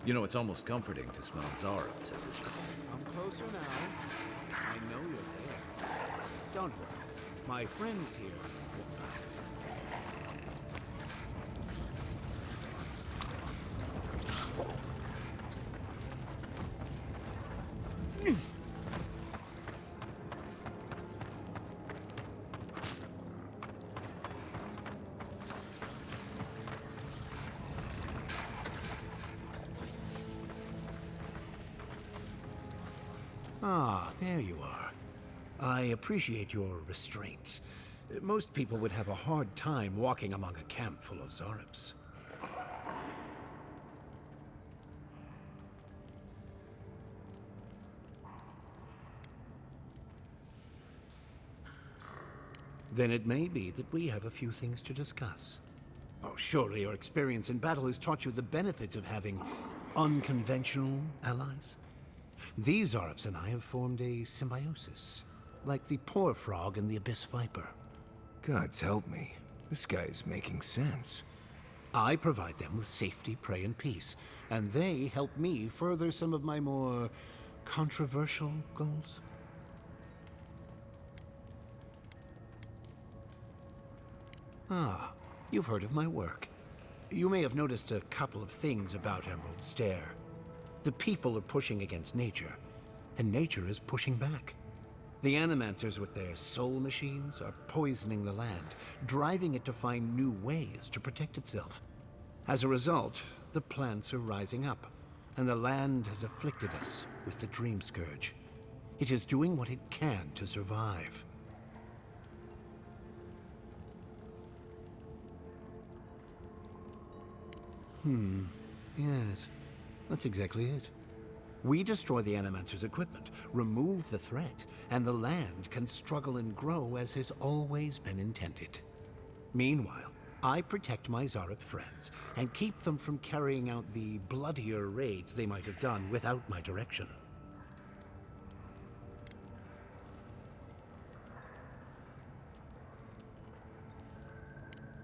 You know, it's almost comforting to smell Zarps at this point. Come closer now. I know you're there. Don't worry. My friends here will find you. Ah, there you are. I appreciate your restraint. Most people would have a hard time walking among a camp full of Zarps. Then it may be that we have a few things to discuss. Oh, surely your experience in battle has taught you the benefits of having unconventional allies? These Zarps and I have formed a symbiosis, like the poor frog and the abyss viper. Gods help me. This guy is making sense. I provide them with safety, prey, and peace, and they help me further some of my more controversial goals. Ah, you've heard of my work. You may have noticed a couple of things about Emerald Stair. The people are pushing against nature, and nature is pushing back. The Animancers with their soul machines are poisoning the land, driving it to find new ways to protect itself. As a result, the plants are rising up, and the land has afflicted us with the Dream Scourge. It is doing what it can to survive. Yes. That's exactly it. We destroy the Animancer's equipment, remove the threat, and the land can struggle and grow as has always been intended. Meanwhile, I protect my Zarep friends and keep them from carrying out the bloodier raids they might have done without my direction.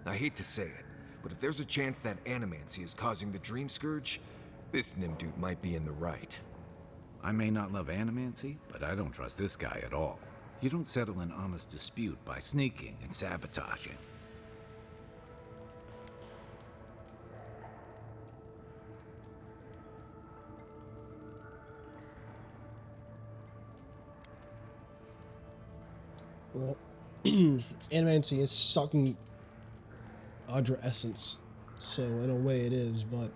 I hate to say it, but if there's a chance that animancy is causing the Dream Scourge, this Nimdude might be in the right. I may not love animancy, but I don't trust this guy at all. You don't settle an honest dispute by sneaking and sabotaging. Well, animancy is sucking Audra essence, so in a way it is, but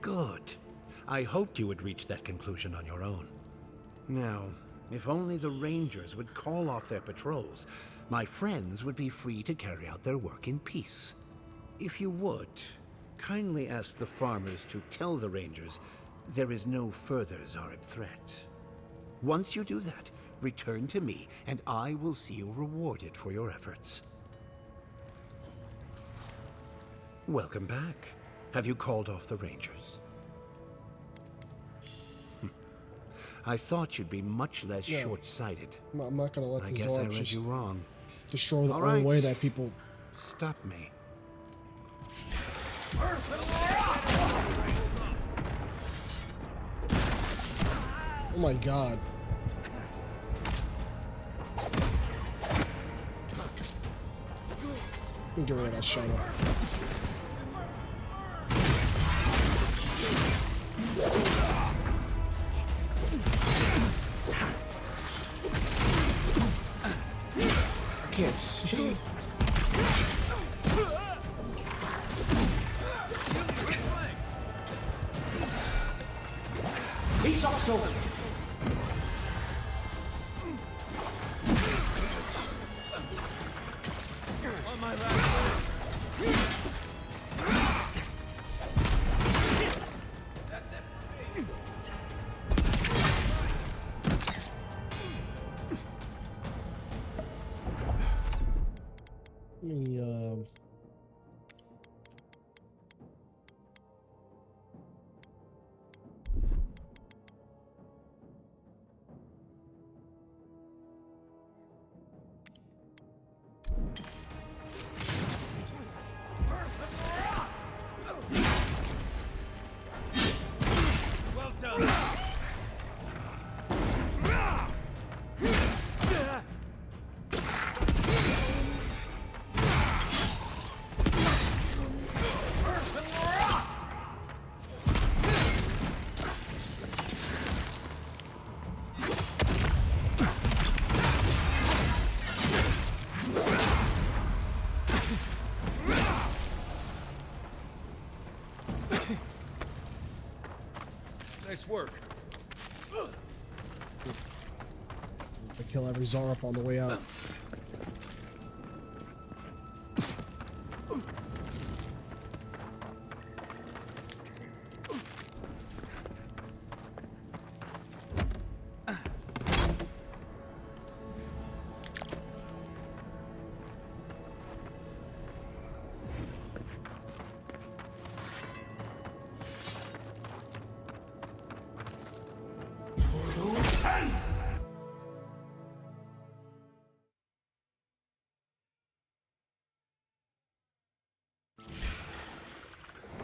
Good. I hoped you would reach that conclusion on your own. Now, if only the Rangers would call off their patrols, my friends would be free to carry out their work in peace. If you would, kindly ask the farmers to tell the Rangers there is no further Zareb threat. Once you do that, return to me, and I will see you rewarded for your efforts. Welcome back. Have you called off the Rangers? I thought you'd be much less Yeah. short-sighted. I'm not gonna let I the guess I Zara read just you wrong. destroy the All only right. way that people. Stop me. Oh my god. Let me get rid of that shovel. I can't see. He's also. On my last That's it for me. Let me, Well done. Nice work. I kill every Zara up on the way out.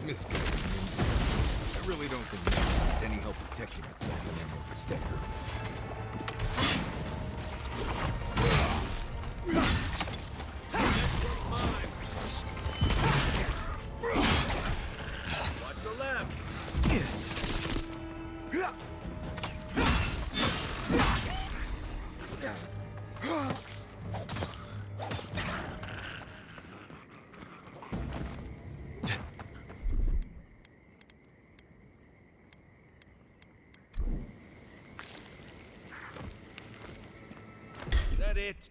Miss Gilligan, I really don't think it needs any help protecting itself in Emerald Stair. Watch the left. Is that it?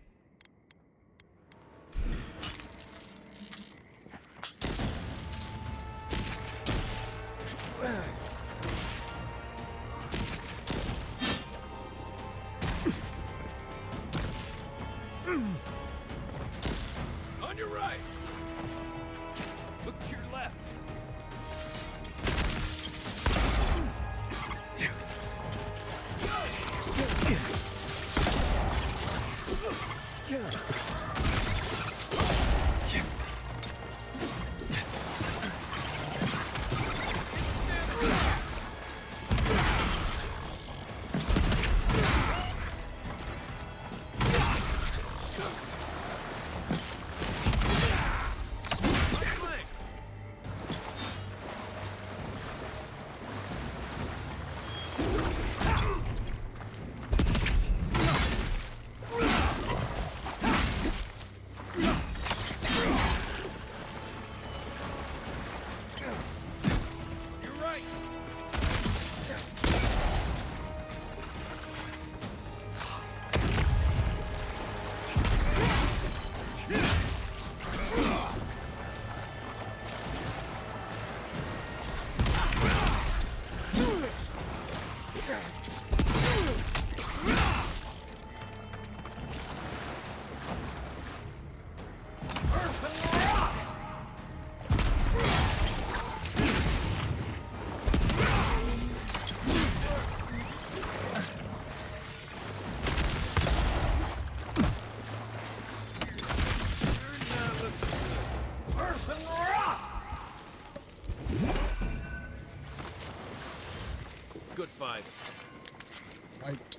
On your right. Look to your left. good fight. Right.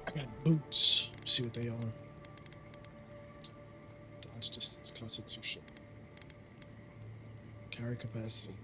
I got boots. See what they are. Dodge distance, constitution. Carry capacity.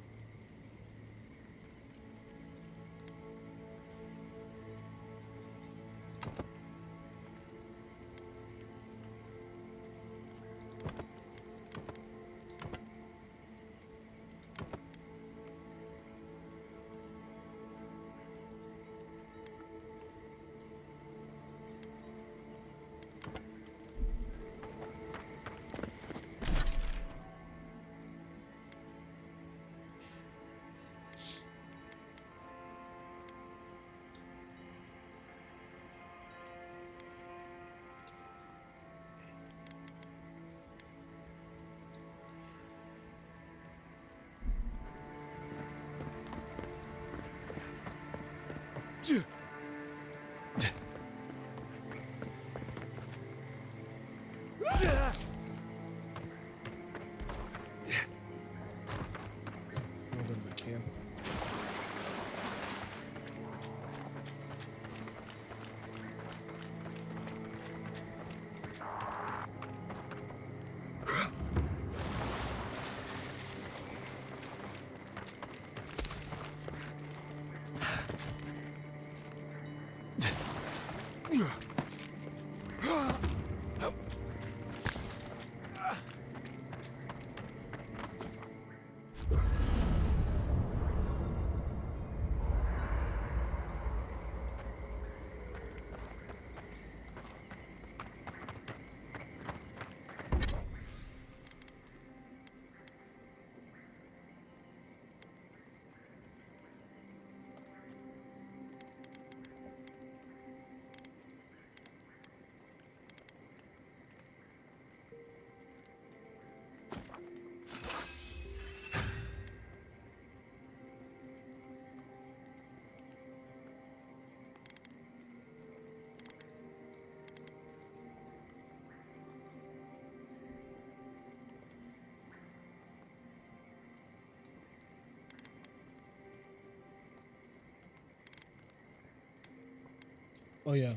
Oh yeah,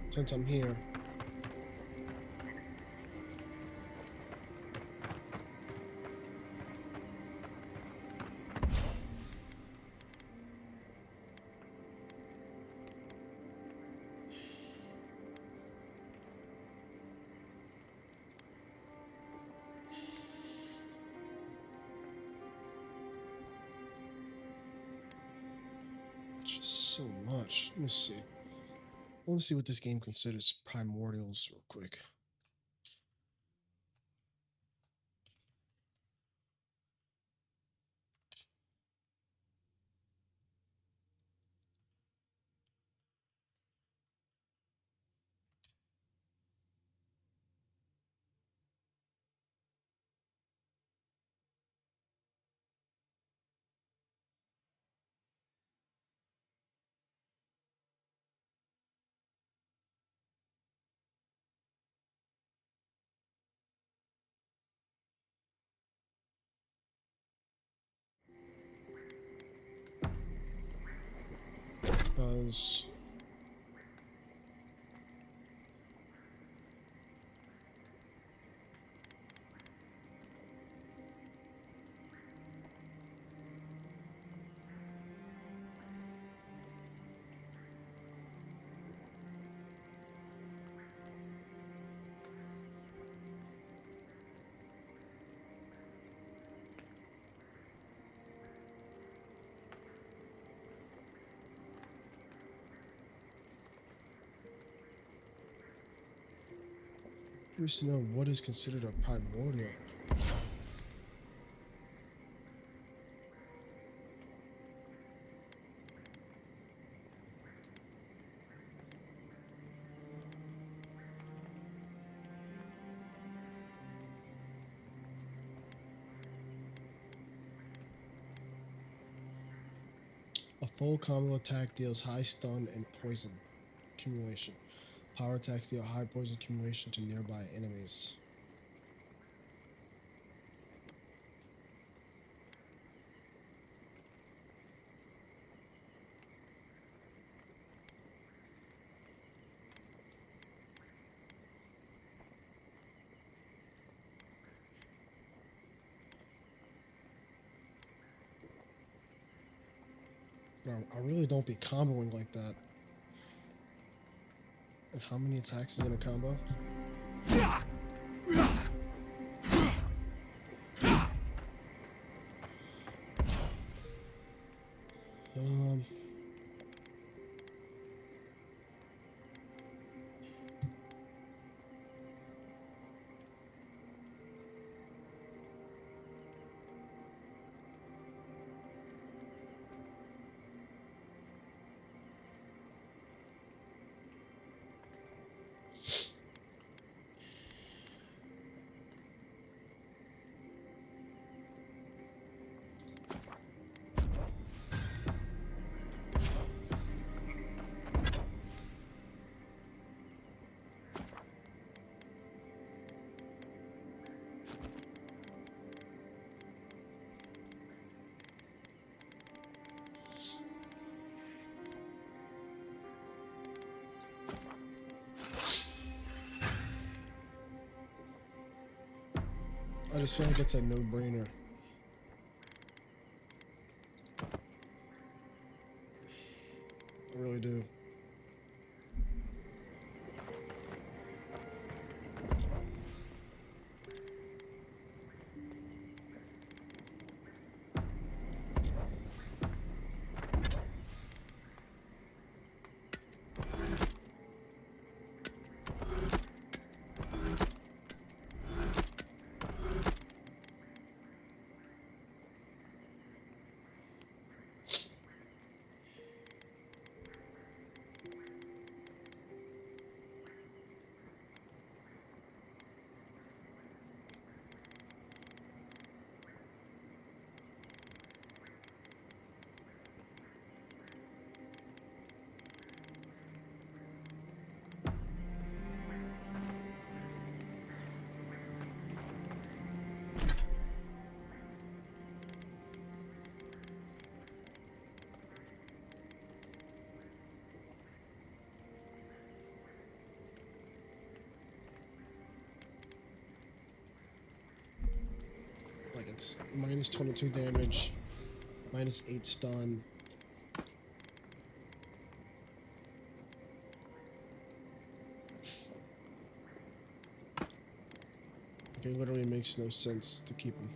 since I'm here. Just so much. Let me see. I want to see what this game considers primordials real quick. Because curious to know what is considered a primordial. A full combo attack deals high stun and poison accumulation. Power attacks deal high poison accumulation to nearby enemies. No, I really don't be comboing like that. And how many attacks is in a combo? Um... I just feel like it's a no-brainer. I really do. Like it's minus 22 damage, minus 8 stun. Like it literally makes no sense to keep him.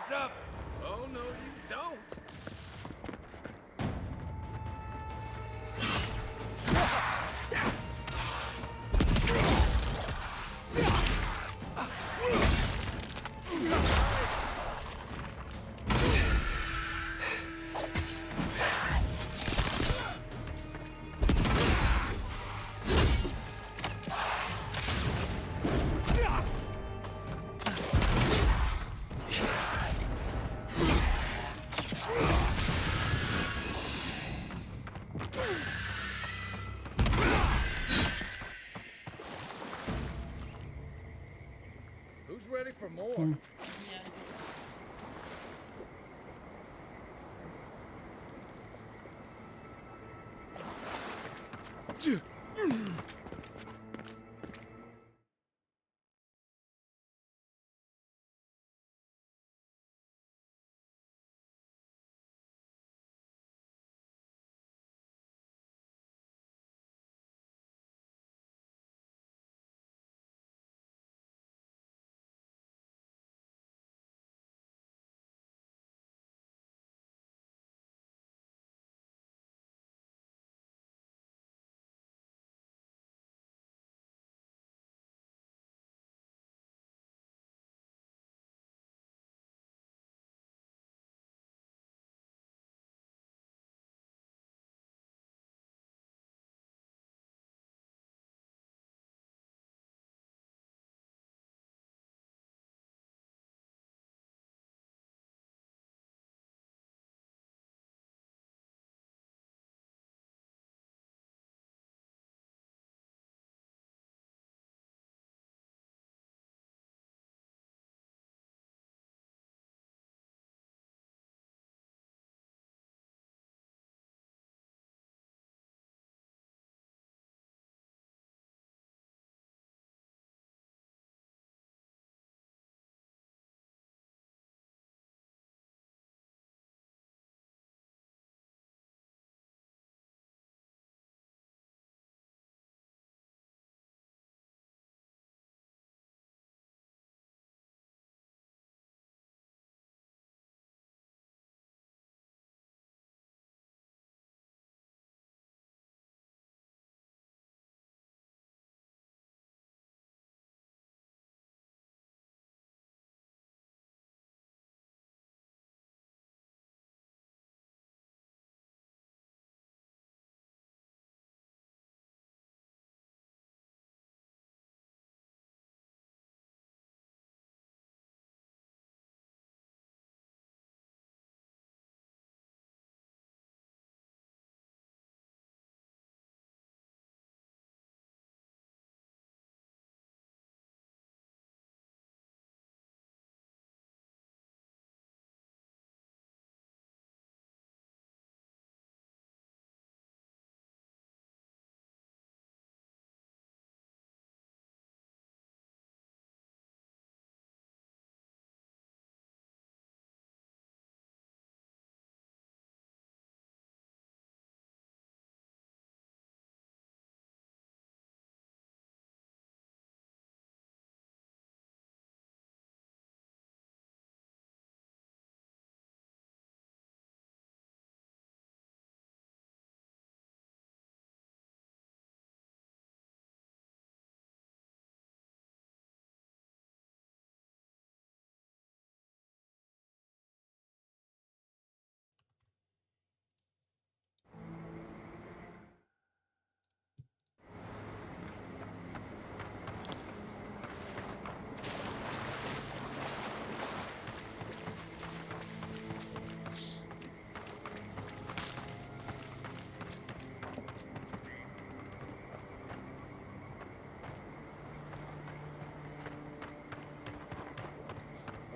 Arms up! Oh no, you don't! for more. Hmm.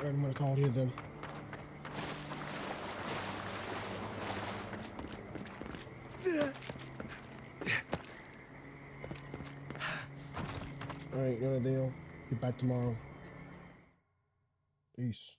Alright, I'm gonna call it here then. Alright, you know the deal. Be back tomorrow. Peace.